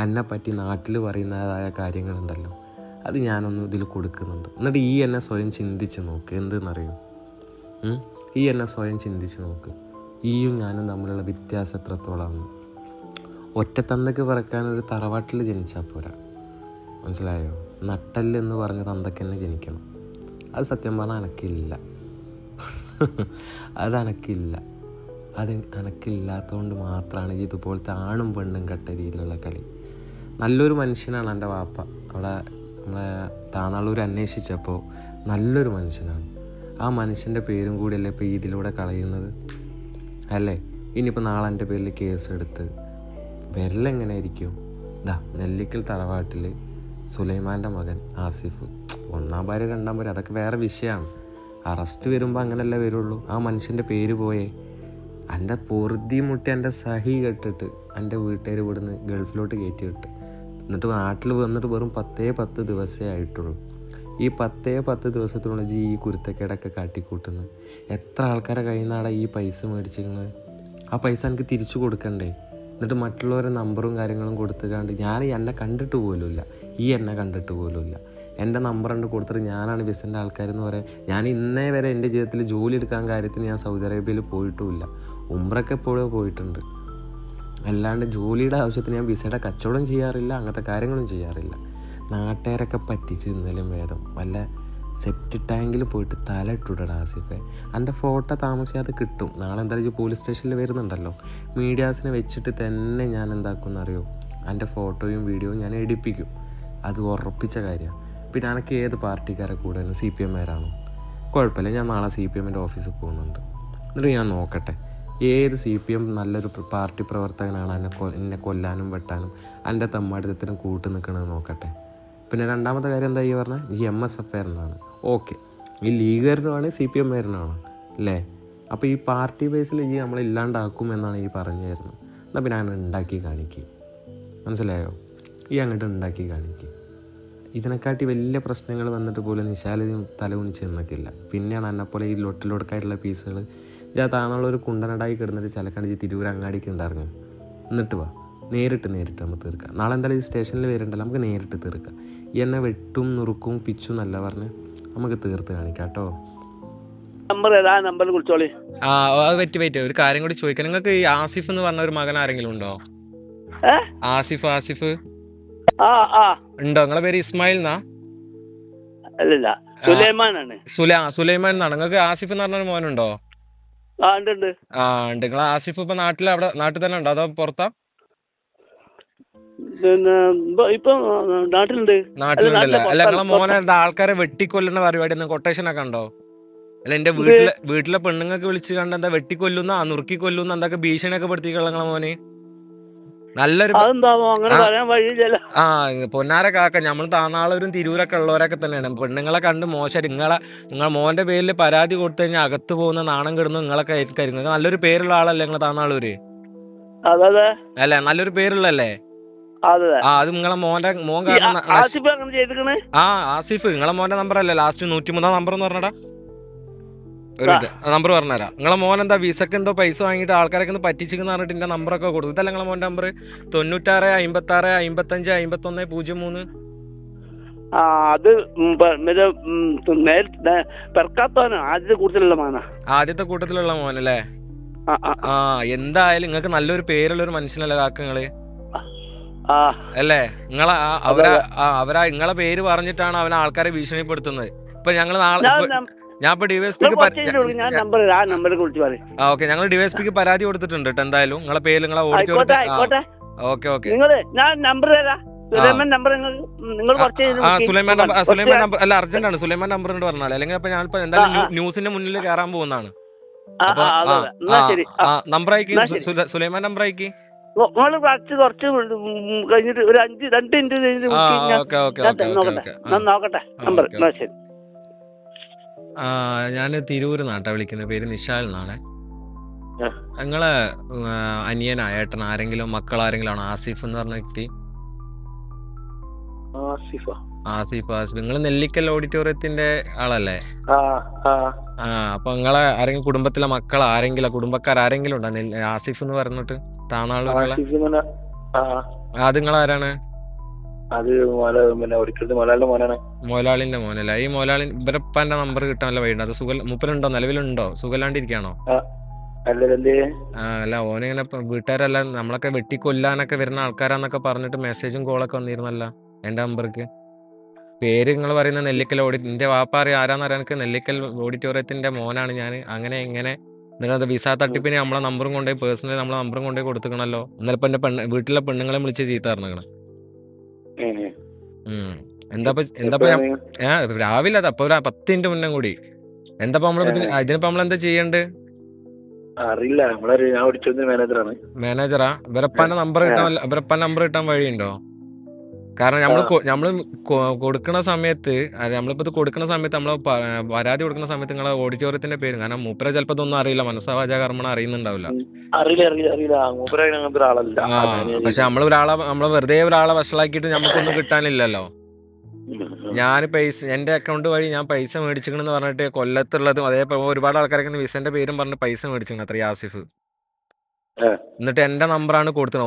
എന്നെപ്പറ്റി നാട്ടിൽ പറയുന്നതായ കാര്യങ്ങളുണ്ടല്ലോ, അത് ഞാനൊന്ന് ഇതിൽ കൊടുക്കുന്നുണ്ട്. എന്നിട്ട് ഈ എന്നെ സ്വയം ചിന്തിച്ച് നോക്ക്, എന്തെന്നറിയോ? ഈ എന്നെ സ്വയം ചിന്തിച്ച് നോക്ക്, ഈയും ഞാനും തമ്മിലുള്ള വ്യത്യാസം എത്രത്തോളമാണ്. ഒറ്റത്തന്തയ്ക്ക് പിറക്കാനൊരു തറവാട്ടിൽ ജനിച്ചാൽ പോരാ, മനസ്സിലായോ? നട്ടല് എന്ന് പറഞ്ഞ തന്തയ്ക്ക് തന്നെ ജനിക്കണം. അത് സത്യം പറഞ്ഞാൽ എനക്കില്ല. അതെനക്കില്ല. അത് എനക്കില്ലാത്തതുകൊണ്ട് മാത്രമാണ് ഇതുപോലത്തെ ആണും പെണ്ണും കെട്ട രീതിയിലുള്ള കളി. നല്ലൊരു മനുഷ്യനാണ് എൻ്റെ വാപ്പ. അവിടെ നമ്മളെ താനാളൂർ അന്വേഷിച്ചപ്പോൾ നല്ലൊരു മനുഷ്യനാണ്. ആ മനുഷ്യൻ്റെ പേരും കൂടിയല്ലേ ഇപ്പോൾ ഇതിലൂടെ കളയുന്നത് അല്ലേ? ഇനിയിപ്പോൾ നാളെ എൻ്റെ പേരിൽ കേസെടുത്ത് വിരലെങ്ങനെ ആയിരിക്കും? നെല്ലിക്കൽ തറവാട്ടിൽ സുലൈമാൻ്റെ മകൻ ആസിഫ്, 1ാം ഭാര്യ 2ാം ഭാര്യ, അതൊക്കെ വേറെ വിഷയമാണ്. അറസ്റ്റ് വരുമ്പോൾ അങ്ങനെയല്ലേ വരുള്ളൂ. ആ മനുഷ്യൻ്റെ പേര് പോയേ. എൻ്റെ പൊറുതി മുട്ടി എൻ്റെ സഹി കെട്ടിട്ട് എൻ്റെ വീട്ടുകാർ ഇവിടുന്ന് ഗൾഫിലോട്ട് കയറ്റി വിട്ട്, എന്നിട്ട് നാട്ടിൽ വന്നിട്ട് വെറും 10 ദിവസമേ ആയിട്ടുള്ളൂ. ഈ 10 ദിവസത്തിനുള്ള ഈ കുരുത്തക്കേടൊക്കെ കാട്ടിക്കൂട്ടുന്നത്. എത്ര ആൾക്കാരെ കയ്യിൽ നിന്നാണ് ഈ പൈസ മേടിച്ചിരുന്നത്? ആ പൈസ എനിക്ക് തിരിച്ചു കൊടുക്കണ്ടേ? എന്നിട്ട് മറ്റുള്ളവരെ നമ്പറും കാര്യങ്ങളും കൊടുത്തുകൊണ്ട് ഞാൻ എന്നെ കണ്ടിട്ട് പോലുമില്ല, ഈ എന്നെ കണ്ടിട്ട് പോലുമില്ല. എൻ്റെ നമ്പർ ഉണ്ട് കൊടുത്തിട്ട് ഞാനാണ് വിസൻ്റെ ആൾക്കാരെന്ന് പറയാൻ. ഞാൻ ഇന്നേ വരെ എൻ്റെ ജീവിതത്തിൽ ജോലി എടുക്കാൻ കാര്യത്തിന് ഞാൻ സൗദി അറേബ്യയിൽ പോയിട്ടുമില്ല. ഉംറയ്ക്ക് എപ്പോഴോ പോയിട്ടുണ്ട്. അല്ലാണ്ട് ജോലിയുടെ ആവശ്യത്തിന് ഞാൻ വിസയുടെ കച്ചവടം ചെയ്യാറില്ല, അങ്ങനത്തെ കാര്യങ്ങളും ചെയ്യാറില്ല. നാട്ടുകാരൊക്കെ പറ്റിച്ച് ഇന്നലും ഭേദം വല്ല സെപ്റ്റ് ടാങ്കിൽ പോയിട്ട് തല ഇട്ടുവിടടാ ആസിഫെ. എൻ്റെ ഫോട്ടോ താമസിയാതെ കിട്ടും. നാളെ എന്തായാലും പോലീസ് സ്റ്റേഷനിൽ വരുന്നുണ്ടല്ലോ, മീഡിയാസിനെ വെച്ചിട്ട് തന്നെ ഞാൻ എന്താക്കുമെന്നറിയോ? എൻ്റെ ഫോട്ടോയും വീഡിയോയും ഞാൻ എടുപ്പിക്കും. അത് ഉറപ്പിച്ച കാര്യമാണ്. പിന്നെ എനിക്ക് ഏത് പാർട്ടിക്കാരെ കൂടെ CPM-കാരാണോ? കുഴപ്പമില്ല, ഞാൻ നാളെ CPM-ൻ്റെ ഓഫീസിൽ പോകുന്നുണ്ട്. എന്നിട്ട് ഞാൻ നോക്കട്ടെ ഏത് CPM നല്ലൊരു പാർട്ടി പ്രവർത്തകനാണ് എന്നെ കൊല്ലാനും വെട്ടാനും എൻ്റെ തമ്മാടിത്തത്തിനും കൂട്ടു നിൽക്കണമെന്ന് നോക്കട്ടെ. പിന്നെ രണ്ടാമത്തെ കാര്യം എന്താ ഈ പറഞ്ഞാൽ, ഈ MSF-കാരനാണ്. ഓക്കെ, ഈ ലീഗുകാരനാണ് CPM-കാരനാണ് അല്ലേ? അപ്പോൾ ഈ പാർട്ടി ബേസിൽ ഈ നമ്മളില്ലാണ്ടാക്കും എന്നാണ് ഈ പറഞ്ഞു തരുന്നത്. എന്നാൽ പിന്നെ അങ്ങനെ ഉണ്ടാക്കി കാണിക്കുക, മനസ്സിലായോ? ഈ അങ്ങോട്ട് ഉണ്ടാക്കി കാണിക്കുക. ഇതിനെക്കാട്ടി വലിയ പ്രശ്നങ്ങൾ വന്നിട്ട് പോലും നിശാലിനും തലകുനിച്ച് നിന്നൊക്കില്ല. പിന്നെയാണ് എന്നെപ്പോലെ ഈ ലൊട്ടിലൊടുക്കായിട്ടുള്ള പീസുകൾ താണുള്ളൊരു കുണ്ടനടായി കിടന്നിട്ട് ചിലക്കണിച്ച് തിരൂർ അങ്ങാടിക്ക് ഉണ്ടായിരുന്നു. എന്നിട്ട് വാ, നേരിട്ട് നമുക്ക് തീർക്കാം. നാളെ എന്തായാലും ഈ സ്റ്റേഷനിൽ വരുന്നുണ്ടല്ലോ, നമുക്ക് നേരിട്ട് തീർക്കാം. ഈ എന്നെ വെട്ടും നുറുക്കും പിച്ചും എന്നല്ല പറഞ്ഞ് നമുക്ക് തീർത്ത് കാണിക്കാം കേട്ടോ. വെയിറ്റ് ഒരു കാര്യം കൂടി ചോദിക്കാം. നിങ്ങൾക്ക് ഈ ആസിഫ് എന്ന് പറഞ്ഞ ഒരു മകൻ ആരെങ്കിലും ഉണ്ടോ? ആസിഫ് ഉണ്ടോ? നിങ്ങളെ പേര് ഇസ്മായിൽ എന്നാ? സുലൈമാൻ എന്നാണ്. നിങ്ങൾക്ക് ആസിഫ് എന്ന് പറഞ്ഞൊരു മോനുണ്ടോ? ഉണ്ട്. നിങ്ങൾ ആസിഫ് ഇപ്പൊ നാട്ടിൽ തന്നെ ഉണ്ടോ അതോ പുറത്താ? നാട്ടിലുണ്ടല്ലേ? അല്ല, നിങ്ങളെ മോനെ ആൾക്കാരെ വെട്ടിക്കൊല്ലുന്ന പരിപാടി കൊട്ടേഷൻ ഒക്കെ ഉണ്ടോ? അല്ല, എന്റെ വീട്ടിലെ പെണ്ണുങ്ങൾക്ക് വിളിച്ച് കണ്ട് എന്താ വെട്ടിക്കൊല്ലുന്ന നുറുക്കിക്കൊല്ലുന്ന എന്തൊക്കെ ഭീഷണിയൊക്കെ പെടുത്തിക്കള നിങ്ങളെ മോനെ? നല്ലൊരു പൊന്നാര കാക്ക, നമ്മൾ താന്നാളൂരും തിരൂരൊക്കെ ഉള്ളവരൊക്കെ തന്നെയാണ്. പെണ്ണുങ്ങളെ കണ്ട് മോശം നിങ്ങളെ മോന്റെ പേരിൽ പരാതി കൊടുത്തു കഴിഞ്ഞാൽ അകത്ത് പോകുന്ന നാണം കിടന്നു നിങ്ങളൊക്കെ ആയിരിക്കും. നല്ലൊരു പേരുള്ള ആളല്ലേ നിങ്ങളെ താന്നാളൂര്? അല്ലേ, നല്ലൊരു പേരുള്ളല്ലേ? അത് നിങ്ങളെ മോൻ കാരണം. ആസിഫ് നിങ്ങളെ മോന്റെ നമ്പർ അല്ലേ ലാസ്റ്റ് 103 നമ്പർ എന്ന് പറഞ്ഞടാ? ഒരു നമ്പർ പറഞ്ഞുതരാം. നിങ്ങളെ മോൻ എന്താ വിസക്ക് എന്തോ പൈസ വാങ്ങിയിട്ട് ആൾക്കാരൊക്കെ പറ്റിച്ചെന്ന് പറഞ്ഞിട്ട് എന്റെ നമ്പറൊക്കെ കൊടുത്തു. ഇതല്ല നിങ്ങളെ മോന്റെ നമ്പർ? 96 56 55 51 03. ആദ്യത്തെ കൂട്ടത്തിലുള്ള മോനല്ലേ? എന്തായാലും നിങ്ങൾക്ക് നല്ലൊരു പേരുള്ള ഒരു മനുഷ്യനല്ലേ കാക്കങ്ങള് അല്ലേ? അവരാ നിങ്ങളെ പേര് പറഞ്ഞിട്ടാണ് അവനെ ആൾക്കാരെ ഭീഷണിപ്പെടുത്തുന്നത്. ഇപ്പൊ ഞങ്ങള് ഞാൻ ഇപ്പൊ ഡിവൈഎസ്പിക്ക് ഞങ്ങൾ ഡിവൈഎസ്പിക്ക് പരാതി കൊടുത്തിട്ടുണ്ട് കേട്ടോ. എന്തായാലും നിങ്ങളെ പേര് നിങ്ങളെ ഓടിച്ചു. ഓക്കെ സുലൈമാൻ നമ്പർ അല്ല, അർജന്റ് ആണ്. സുലൈമാൻ നമ്പർ ഉണ്ട് പറഞ്ഞാൽ അല്ലെങ്കിൽ അപ്പൊ ഞാനിപ്പോ എന്തായാലും ന്യൂസിന്റെ മുന്നിൽ കയറാൻ പോകുന്നതാണ്. അപ്പൊ നമ്പർ അയക്കി, സുലൈമാൻ നമ്പർ അയക്കി. കുറച്ച് കഴിഞ്ഞിട്ട് ഒരു 2 മിനിറ്റ് നോക്കട്ടെ നമ്പർ. ശരി. ഞാൻ തിരൂര് നാട്ടാ വിളിക്കുന്ന, പേര് നിശാൽ എന്നാണ്. നിങ്ങളെ അനിയനാ ഏട്ടൻ ആരെങ്കിലും മക്കൾ ആരെങ്കിലും ആണോ ആസിഫ് എന്ന് പറഞ്ഞ വ്യക്തി? ആസിഫ് നിങ്ങൾ നെല്ലിക്കൽ ഓഡിറ്റോറിയത്തിന്റെ ആളല്ലേ? അപ്പൊ നിങ്ങളെ ആരെങ്കിലും കുടുംബത്തിലെ മക്കൾ ആരെങ്കിലും കുടുംബക്കാർ ആരെങ്കിലും ഉണ്ടോ ആസിഫ് എന്ന് പറഞ്ഞിട്ട് താനാളുകളെ? അത് നിങ്ങളാരാണ്? അത് പിന്നെ ഒരിക്കലും മലയാളിന്റെ മോനാണ്. മോലാളിന്റെ മോനല്ല. ഈ മോലാളി ഇവരപ്പാന്റെ നമ്പർ കിട്ടാനല്ല വഴിയുണ്ട്. അത് മൂപ്പരുണ്ടോ, നിലവിലുണ്ടോ, സുഖല്ലാണ്ടിരിക്കാണോ? അല്ല, ഓനിങ്ങനെ വീട്ടുകാരെല്ലാം നമ്മളൊക്കെ വെട്ടിക്കൊല്ലാനൊക്കെ വരുന്ന ആൾക്കാരാന്നൊക്കെ പറഞ്ഞിട്ട് മെസ്സേജും കോളൊക്കെ വന്നിരുന്നല്ല എന്റെ നമ്പർക്ക്. പേര് നിങ്ങൾ പറയുന്ന നെല്ലിക്കൽ എന്റെ വാപ്പ ആരാന്ന് എനിക്ക് നെല്ലിക്കൽ ഓഡിറ്റോറിയത്തിന്റെ മോനാണ് ഞാൻ. അങ്ങനെ ഇങ്ങനെ എന്നിട്ട് വിസ തട്ടിപ്പിന് നമ്മളെ നമ്പറും കൊണ്ടുപോയി പേഴ്സണലി നമ്മളെ നമ്പറും കൊണ്ടുപോയി കൊടുത്തിക്കണല്ലോ. ഇന്നലെ ഇപ്പൊ എന്റെ വീട്ടിലെ പെണ്ണുങ്ങളെ വിളിച്ച് ചീത്ത പറഞ്ഞിക്കണ. എന്താ രാവിലെ അപ്പൊ ഒരു 10 മിനിറ്റ് മുന്നേ കൂടി. എന്താ ഇതിനിപ്പോ നമ്മളെന്താ ചെയ്യണ്ട്? അറിയില്ല, ഞാൻ മാനേജറാ? ഇവരപ്പാന്റെ നമ്പർ കിട്ടാൻ വഴിയുണ്ടോ? കാരണം നമ്മള് കൊടുക്കുന്ന സമയത്ത് നമ്മളിപ്പോ ഇത് കൊടുക്കുന്ന സമയത്ത് നമ്മള് പരാതി കൊടുക്കുന്ന സമയത്ത് നിങ്ങളെ ഓഡിറ്റോറിയത്തിന്റെ പേര്, കാരണം മൂപ്പര ചിലപ്പോ ഇതൊന്നും അറിയില്ല, മനസ്സാവാച കർമ്മണം അറിയുന്നുണ്ടാവില്ല. പക്ഷെ നമ്മള് വെറുതെ ഒരാളെ വഷളാക്കിയിട്ട് നമുക്കൊന്നും കിട്ടാനില്ലല്ലോ. ഞാൻ പൈസ എന്റെ അക്കൗണ്ട് വഴി ഞാൻ പൈസ മേടിച്ചിക്കണെന്ന് പറഞ്ഞിട്ട് കൊല്ലത്തുള്ളതും അതേപോലെ ഒരുപാട് ആൾക്കാരൊക്കെ വിസന്റെ പേരും പറഞ്ഞ് പൈസ മേടിച്ചിട്ടുണ്ട് അത്ര യാസിഫ്. എന്നിട്ട് എന്റെ നമ്പറാണ് കൊടുത്തത്.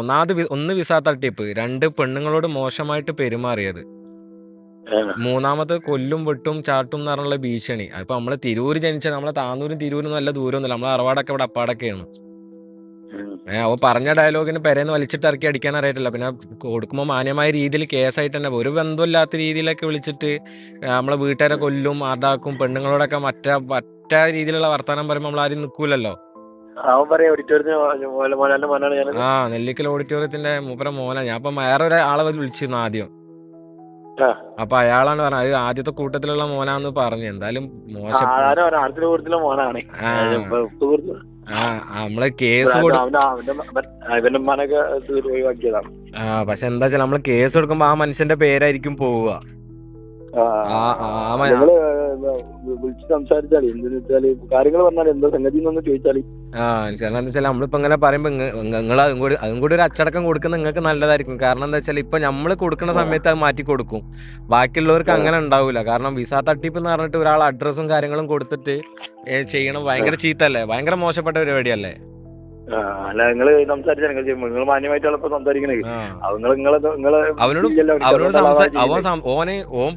ഒന്ന് വിസ തട്ടിപ്പ്, 2 പെണ്ണുങ്ങളോട് മോശമായിട്ട് പെരുമാറിയത്, 3-മത് കൊല്ലും വെട്ടും ചാട്ടും എന്ന് പറഞ്ഞുള്ള ഭീഷണി. അപ്പൊ നമ്മള് തിരൂര് ജനിച്ച നമ്മളെ താന്നൂരും തിരൂരും നല്ല ദൂരമൊന്നുമില്ല, നമ്മളെ അറവാടൊക്കെ ഇവിടെ അപ്പാടൊക്കെയാണ്. അവ പറഞ്ഞ ഡയലോഗിന് പെരേന്ന് വലിച്ചിട്ട് ഇറക്കി അടിക്കാൻ അറിയിട്ടില്ല. പിന്നെ കൊടുക്കുമ്പോൾ മാന്യമായ രീതിയിൽ കേസായിട്ട് തന്നെ ഒരു ബന്ധമില്ലാത്ത രീതിയിലൊക്കെ വിളിച്ചിട്ട് നമ്മളെ വീട്ടുകാരെ കൊല്ലും ആർഡാക്കും, പെണ്ണുങ്ങളോടൊക്കെ മറ്റേ രീതിയിലുള്ള വർത്തമാനം പറയുമ്പോൾ നമ്മൾ ആരും നിൽക്കൂലല്ലോ. നെല്ലിക്കൽ ഓഡിറ്റോറിയത്തിന്റെ മൂപ്പര മോനാ. ഞാൻ ഇപ്പൊ വേറൊരാളെ വിളിച്ചിരുന്നു ആദ്യം. അപ്പൊ അയാളാണ് പറഞ്ഞത് അത് ആദ്യത്തെ കൂട്ടത്തിലുള്ള മോനാന്ന് പറഞ്ഞു. എന്തായാലും മോശം. നമ്മള് കേസ് പക്ഷെ എന്താ വെച്ചാൽ നമ്മള് കേസ് കൊടുക്കുമ്പോ ആ മനുഷ്യന്റെ പേരായിരിക്കും പോവുക. നമ്മളിപ്പോ ഇങ്ങനെ പറയുമ്പോ നിങ്ങൾ അതും കൂടി ഒരു അച്ചടക്കം കൊടുക്കുന്ന നിങ്ങൾക്ക് നല്ലതായിരിക്കും. കാരണം എന്താ വെച്ചാൽ ഇപ്പൊ നമ്മള് കൊടുക്കുന്ന സമയത്ത് അത് മാറ്റി കൊടുക്കും, ബാക്കിയുള്ളവർക്ക് അങ്ങനെ ഉണ്ടാവൂല. കാരണം വിസ തട്ടിപ്പ് എന്ന് പറഞ്ഞിട്ട് ഒരാൾ അഡ്രസ്സും കാര്യങ്ങളും കൊടുത്തിട്ട് ചെയ്യണം ഭയങ്കര ചീത്തല്ലേ, ഭയങ്കര മോശപ്പെട്ട പരിപാടിയല്ലേ. ഓൻ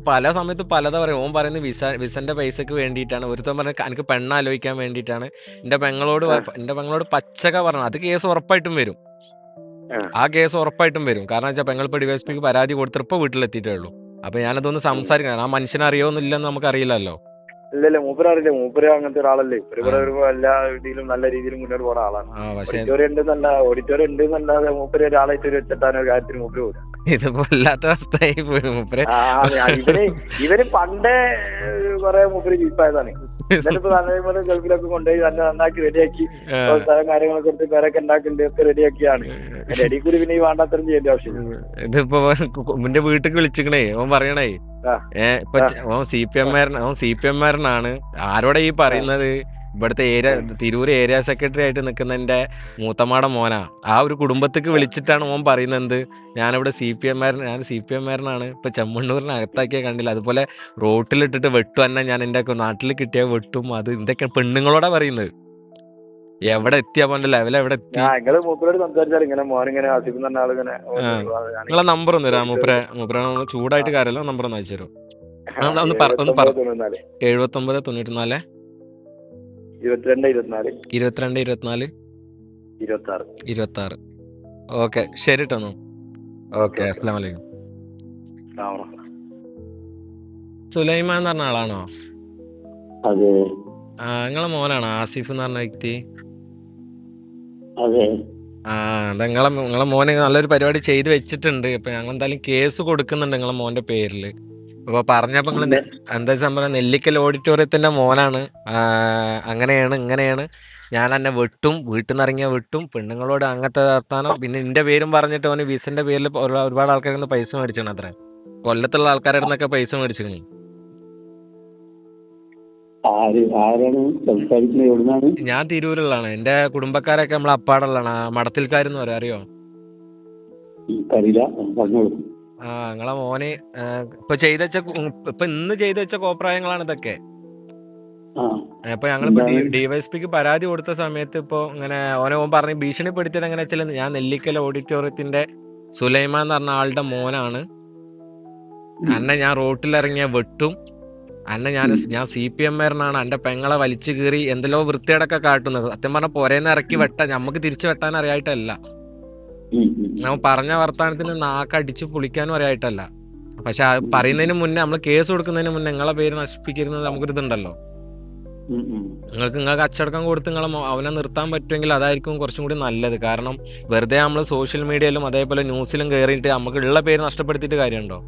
പല സമയത്ത് പലതാ പറയും. ഓൻ പറയുന്നത് വിസന്റെ പൈസക്ക് വേണ്ടിയിട്ടാണ്. ഒരുത്തൻ പറഞ്ഞ എനിക്ക് പെണ്ണാലോചിക്കാൻ വേണ്ടിയിട്ടാണ്. എന്റെ പെങ്ങളോട് പച്ചക പറഞ്ഞു. അത് കേസ് ഉറപ്പായിട്ടും വരും. ആ കേസ് ഉറപ്പായിട്ടും വരും. കാരണം വെച്ചാൽ പെങ്ങൾ ഇപ്പൊ ഡിവൈഎസ്പിക്ക് പരാതി കൊടുത്തിപ്പോ വീട്ടിലെത്തിയിട്ടേ ഉള്ളൂ. അപ്പൊ ഞാനതൊന്ന് സംസാരിക്കണം. ആ മനുഷ്യനെ അറിയോന്നില്ലെന്ന് നമുക്ക് അറിയില്ലല്ലോ. ഇല്ലല്ല, മൂപ്പര് അറിയില്ല. മൂപ്പര് അങ്ങനത്തെ ഒരാളല്ലേ. ഇവിടെ എല്ലാ രീതിയിലും നല്ല രീതിയിലും മുന്നോട്ട് പോകുന്ന ആളാണ്. ഓഡിറ്റോറിയം ഉണ്ട് എന്നല്ലാതെ മൂപ്പര് ഒരാളായിട്ട് വെച്ചിട്ടാണ് ഒരു കാര്യത്തിന് മൂപ്പര് പോകും. ഇതിപ്പോ വല്ലാത്ത അവസ്ഥയായി പോയി മൂപ്പര്. ഇവര് പണ്ടേ കുറെ മൂപ്പര് ചീപ്പായതാണ്. എന്നിട്ടിപ്പോ നല്ലപോലെ ഗൾഫിലൊക്കെ കൊണ്ടുപോയി നല്ല നന്നാക്കി റെഡിയാക്കി സ്ഥലം കാര്യങ്ങളൊക്കെ എടുത്ത് പേരൊക്കെ ഉണ്ടാക്കുന്നുണ്ട്, ഒക്കെ റെഡിയാക്കിയാണ്. റെഡി കൂടി പിന്നെ ഈ വേണ്ടാത്തരം ചെയ്യേണ്ട ആവശ്യം. ഇതിപ്പോ എന്റെ വീട്ടിൽ വിളിച്ചിക്കണേ, ഓൻ പറയണേ ഇപ്പൊ ഓൻ സി പി എംമാരനാണ്. ആരോടെ ഈ പറയുന്നത്? ഇവിടുത്തെ തിരൂർ ഏരിയ സെക്രട്ടറി ആയിട്ട് നിൽക്കുന്ന എന്റെ മൂത്തമ്മാടെ മോനാ. ആ ഒരു കുടുംബത്തേക്ക് വിളിച്ചിട്ടാണ് ഓൻ പറയുന്നത് ഞാനിവിടെ ഞാൻ സി പി എംമാരനാണ്. ഇപ്പൊ ചെമ്മണ്ണൂരിന് അകത്താക്കിയ കണ്ടില്ല, അതുപോലെ റോട്ടിലിട്ടിട്ട് വെട്ടു തന്നെ, ഞാൻ എന്റെ നാട്ടിൽ കിട്ടിയ വെട്ടും. അത് എന്തൊക്കെ പെണ്ണുങ്ങളോടാ പറയുന്നത്. എവിടെ എത്തിയാ പോന്റെ ലെവൽ എവിടെ എത്തി? നിങ്ങളെ നമ്പർ ഒന്ന് തരാം. മൂപ്പര ചൂടായിട്ട് കാര്യമല്ലോ, നമ്പർ ഒന്ന് അയച്ചു തരും. 79 94 22 24 26. ഓക്കെ, ശരി കേട്ടോ. ഓക്കെ, അസ്സലാമു അലൈക്കും. സുലൈമാൻ എന്ന് പറഞ്ഞ ആളാണോ? അതെ. നിങ്ങളെ മോനാണോ ആസിഫ് എന്ന് പറഞ്ഞ വ്യക്തി? അതെ. നിങ്ങളെ മോനെ നല്ലൊരു പരിപാടി ചെയ്ത് വെച്ചിട്ടുണ്ട്. അപ്പൊ ഞങ്ങൾ എന്തായാലും കേസ് കൊടുക്കുന്നുണ്ട് നിങ്ങളെ മോന്റെ പേരില്. അപ്പൊ പറഞ്ഞപ്പോ നിങ്ങൾ എന്താ സംഭവം, നെല്ലിക്കൽ ഓഡിറ്റോറിയത്തിന്റെ മോനാണ്, അങ്ങനെയാണ് ഇങ്ങനെയാണ്, ഞാൻ എന്നെ വെട്ടും, വീട്ടിൽ നിന്ന് ഇറങ്ങിയ വെട്ടും, പെണ്ണുങ്ങളോട് അങ്ങനത്തെ വർത്താനം, പിന്നെ എന്റെ പേരും പറഞ്ഞിട്ട് അവന് വിസന്റെ പേരിൽ ഒരുപാട് ആൾക്കാരിൽ നിന്ന് പൈസ മേടിച്ചാണ്. അത്ര കൊല്ലത്തുള്ള ആൾക്കാരുടെ നിന്നൊക്കെ പൈസ മേടിച്ചിരുന്നു. ഞാൻ തിരൂരുള്ളതാണ്. എന്റെ കുടുംബക്കാരൊക്കെ നമ്മളെ അപ്പാടുള്ളതാണ്, മടത്തിൽക്കാരെന്ന് പറയാം, അറിയോ? നിങ്ങളെ മോന് ഇപ്പൊ ഇന്ന് ചെയ്ത് വെച്ച കോപ്രായങ്ങളാണ് ഇതൊക്കെ. അപ്പൊ ഞങ്ങളിപ്പോ ഡിവൈഎസ്പിക്ക് പരാതി കൊടുത്ത സമയത്ത് ഇപ്പൊ ഇങ്ങനെ ഓൻ പറഞ്ഞ് ഭീഷണിപ്പെടുത്തിയത് എങ്ങനെ വെച്ചാൽ ഞാൻ നെല്ലിക്കൽ ഓഡിറ്റോറിയത്തിന്റെ സുലൈമാൻ എന്ന് പറഞ്ഞ ആളുടെ മോനാണ്, അന്നെ ഞാൻ റോട്ടിലിറങ്ങിയ വെട്ടും, അന്നെ ഞാൻ CPM കാരനാണ്, എന്റെ പെങ്ങളെ വലിച്ചു കീറി എന്തെല്ലോ വൃത്തിയേടൊക്കെ കാട്ടുന്നത്. സത്യം പറഞ്ഞ പോരേന്ന് ഇറക്കി വെട്ടാൻ നമുക്ക് തിരിച്ചു വെട്ടാൻ അറിയായിട്ടല്ല, നമ്മൾ പറഞ്ഞ വർത്താനത്തിന് നാക്കടിച്ച് പൊളിക്കാനും അറിയായിട്ടല്ല. പക്ഷെ അത് പറയുന്നതിന് മുന്നേ നമ്മൾ കേസ് കൊടുക്കുന്നതിന് മുന്നേ നിങ്ങളെ പേര് നശിപ്പിക്കുന്നത് നമുക്കൊരിതുണ്ടല്ലോ. നിങ്ങൾക്ക് അച്ചടക്കം കൊടുത്ത് അവനെ നിർത്താൻ പറ്റുമെങ്കിൽ അതായിരിക്കും കുറച്ചും കൂടി നല്ലത്. കാരണം വെറുതെ നമ്മൾ സോഷ്യൽ മീഡിയയിലും അതേപോലെ ന്യൂസിലും കയറിയിട്ട് നമുക്ക് ഉള്ള പേര് നഷ്ടപ്പെടുത്തിയിട്ട് കാര്യമുണ്ടോ?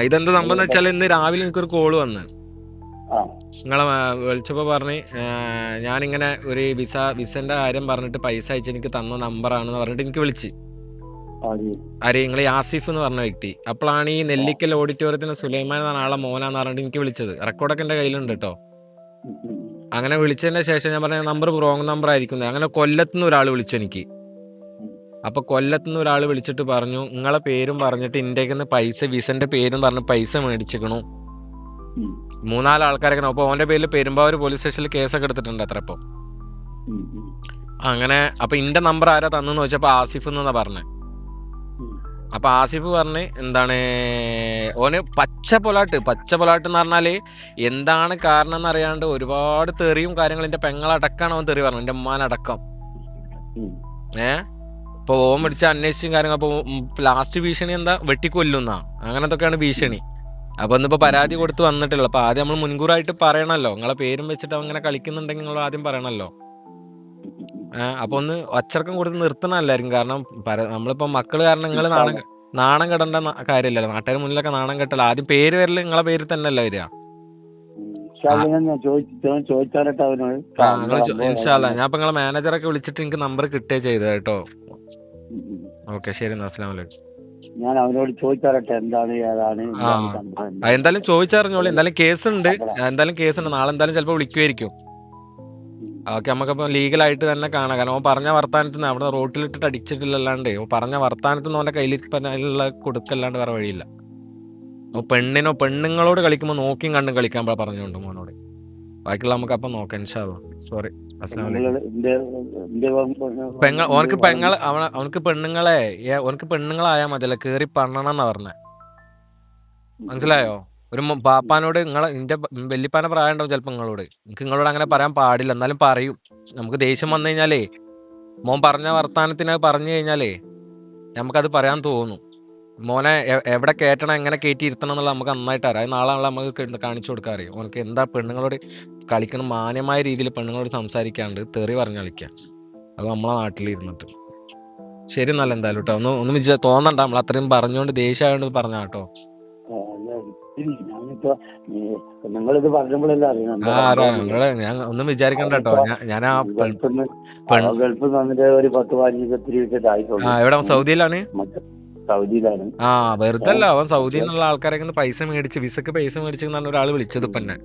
ഇതെന്താ സംഭവം എന്ന് വെച്ചാൽ ഇന്ന് രാവിലെ എനിക്കൊരു കോള് വന്ന് നിങ്ങളെ വിളിച്ചപ്പോ പറഞ്ഞ് ഞാനിങ്ങനെ ഒരു വിസന്റെ കാര്യം പറഞ്ഞിട്ട് പൈസ അയച്ച് എനിക്ക് തന്ന നമ്പറാണെന്ന് പറഞ്ഞിട്ട് എനിക്ക് വിളിച്ച്. ആര്? നിങ്ങൾ ആസിഫ് എന്ന് പറഞ്ഞ വ്യക്തി. അപ്പോഴാണ് ഈ നെല്ലിക്കൽ ഓഡിറ്റോറിയത്തിന് സുലൈമാൻ എന്ന ആളെ മോനാന്ന് പറഞ്ഞിട്ട് എനിക്ക് വിളിച്ചത്. റെക്കോർഡൊക്കെ എന്റെ കയ്യിലുണ്ട് കേട്ടോ. അങ്ങനെ വിളിച്ചതിന്റെ ശേഷം ഞാൻ പറഞ്ഞ നമ്പർ റോങ് നമ്പർ ആയിരിക്കും. അങ്ങനെ കൊല്ലത്തുനിന്ന് ഒരാൾ വിളിച്ചു എനിക്ക്. അപ്പൊ കൊല്ലത്തുനിന്ന് ഒരാൾ വിളിച്ചിട്ട് പറഞ്ഞു നിങ്ങളെ പേരും പറഞ്ഞിട്ട് ഇന്ത്യക്ക് പൈസ, വിസന്റെ പേരും പറഞ്ഞ് പൈസ മേടിച്ചിക്കണു. 3-4 ആൾക്കാരൊക്കെ. അപ്പൊ ഓന്റെ പേരിൽ പെരുമ്പാവൂർ പോലീസ് സ്റ്റേഷനിൽ കേസൊക്കെ എടുത്തിട്ടുണ്ട് അത്ര. ഇപ്പൊ അങ്ങനെ അപ്പൊ ഇന്റെ നമ്പർ ആരാ തന്നെന്ന് വെച്ചപ്പോ ആസിഫ് എന്നാ പറഞ്ഞേ. അപ്പൊ ആസിഫ് പറഞ്ഞ് എന്താണ് ഓന് പച്ച പൊലാട്ട് എന്ന് പറഞ്ഞാല് എന്താണ് കാരണം എന്നറിയാണ്ട് ഒരുപാട് തെറിയും കാര്യങ്ങളും. എന്റെ പെങ്ങളടക്കാണ് അവൻ തെറി പറഞ്ഞു, എന്റെ ഉമ്മാനടക്കം. ഇപ്പൊ ഓൻ പിടിച്ച അന്വേഷിച്ചും കാര്യങ്ങൾ. അപ്പൊ ലാസ്റ്റ് ഭീഷണി എന്താ, വെട്ടിക്കൊല്ലുന്നാ, അങ്ങനത്തൊക്കെയാണ് ഭീഷണി. അപ്പൊ ഇന്നിപ്പോ പരാതി കൊടുത്ത് വന്നിട്ടില്ല. അപ്പൊ ആദ്യം നമ്മൾ മുൻകൂറായിട്ട് പറയണല്ലോ, നിങ്ങളെ പേരും വെച്ചിട്ട് അങ്ങനെ കളിക്കുന്നുണ്ടെങ്കിൽ നിങ്ങൾ ആദ്യം പറയണല്ലോ. അപ്പൊ ഒന്ന് അച്ചടക്കം കൊടുത്ത് നിർത്തണല്ലായിരിക്കും. കാരണം നമ്മളിപ്പോ മക്കള് കാരണം നിങ്ങൾ നാണം കെടേണ്ട കാര്യമില്ലല്ലോ. നാട്ടുകാർ മുന്നിലൊക്കെ നാണം കെട്ടല്ലോ. ആദ്യം പേര് വരല് നിങ്ങളെ പേരിൽ തന്നെ അല്ല വരിക. ഇൻഷാല്ലാ ഞാൻ ഇപ്പൊ നിങ്ങളെ മാനേജറൊക്കെ വിളിച്ചിട്ട് എനിക്ക് നമ്പർ കിട്ടുകയോ ചെയ്തത് കേട്ടോ. ഓക്കെ, ശരി എന്നാ. അസ്സലാമു അലൈക്കും. ഞാൻ അവനോട് ചോദിച്ചാറട്ടെ എന്താണ് ഏതാണ്. എന്തായാലും ചോദിച്ചറിഞ്ഞോളൂ. എന്തായാലും കേസുണ്ട്. നാളെ എന്തായാലും ചിലപ്പോൾ വിളിക്കുമായിരിക്കും. ഓക്കെ, നമുക്കപ്പോൾ ലീഗലായിട്ട് തന്നെ കാണാം. കാരണം ഓൻ പറഞ്ഞ വർത്താനത്തിന് അവിടെ റോട്ടിലിട്ടിട്ട് അടിച്ചിട്ടില്ലല്ലാണ്ട് ഓൻ പറഞ്ഞ വർത്താനത്തിന് ഓൻ്റെ കയ്യിലുള്ള കൊടുക്കല്ലാണ്ട് വേറെ വഴിയില്ല. പെണ്ണുങ്ങളോട് കളിക്കുമ്പോൾ നോക്കിയും കണ്ടും കളിക്കാൻ പറഞ്ഞുകൊണ്ട് മോനോട്. ബാക്കിയുള്ള നമുക്ക് അപ്പം നോക്കാം. ഇൻഷാല്ലാ. സോറി. അസ്സലാമു അലൈക്കും. അവനക്ക് പെണ്ണുങ്ങളായാൽ മതിയല്ല, കേറി പണ്ണണമെന്നാ പറഞ്ഞേ. മനസ്സിലായോ? ഒരു പാപ്പാനോട് എന്റെ വല്യപ്പാനെ പ്രായം ഉണ്ടാവും ചിലപ്പോൾ നിങ്ങളോട്. എനിക്ക് നിങ്ങളോട് അങ്ങനെ പറയാൻ പാടില്ല, എന്നാലും പറയും. നമുക്ക് ദേഷ്യം വന്നു കഴിഞ്ഞാലേ മോൻ പറഞ്ഞ വർത്താനത്തിന് പറഞ്ഞു കഴിഞ്ഞാലേ നമുക്കത് പറയാൻ തോന്നും. മോനെ എവിടെ കയറ്റണം, എങ്ങനെ കയറ്റി ഇരുത്തണം എന്നുള്ളത് നമുക്ക് നന്നായിട്ട് അറിയാം. നാളെ നമുക്ക് കാണിച്ചു കൊടുക്കാൻ അറിയാം. ഓനക്ക് എന്താ പെണ്ണുങ്ങളോട് കളിക്കണം, മാന്യമായ രീതിയിൽ പെണ്ണുങ്ങളോട് സംസാരിക്കാണ്ട് തെറി പറഞ്ഞ് കളിക്കുക. അത് നമ്മളെ നാട്ടിലിരുന്നിട്ട്. ശരി എന്നല്ല എന്തായാലും കേട്ടോ. ഒന്നും തോന്നണ്ട, നമ്മൾ അത്രയും പറഞ്ഞുകൊണ്ട് ദേഷ്യമായോണ്ട് പറഞ്ഞ കേട്ടോ. നിങ്ങളിത് പറഞ്ഞപ്പോഴല്ലേ അറിയാം. ഞാൻ ഒന്നും വിചാരിക്കണ്ട കേട്ടോ. ഞാൻ ആ ഗൾഫിൽ വന്നിട്ട് ഒരു 10-15 എവിടെ സൗദിയിലാണ്. സൗദിയിലാണ്. വെറുതെ അല്ല, അവൻ സൗദിയിൽ നിന്നുള്ള ആൾക്കാരൊക്കെ പൈസ മേടിച്ച് വിസക്ക് പൈസ മേടിച്ചെന്നാണ് ഒരാൾ വിളിച്ചത്. ഇപ്പൊ നിങ്ങൾ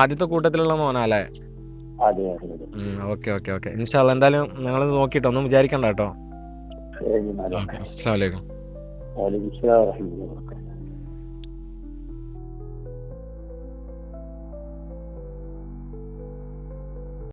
ആദ്യത്തെ കൂട്ടത്തിലുള്ള മോനല്ലേ? ഓക്കെ. ഇൻഷാല്ലാ എന്തായാലും നിങ്ങൾ നോക്കിട്ടോ, ഒന്നും വിചാരിക്കണ്ട കേട്ടോ. അസ്സലാമു അലൈക്കും.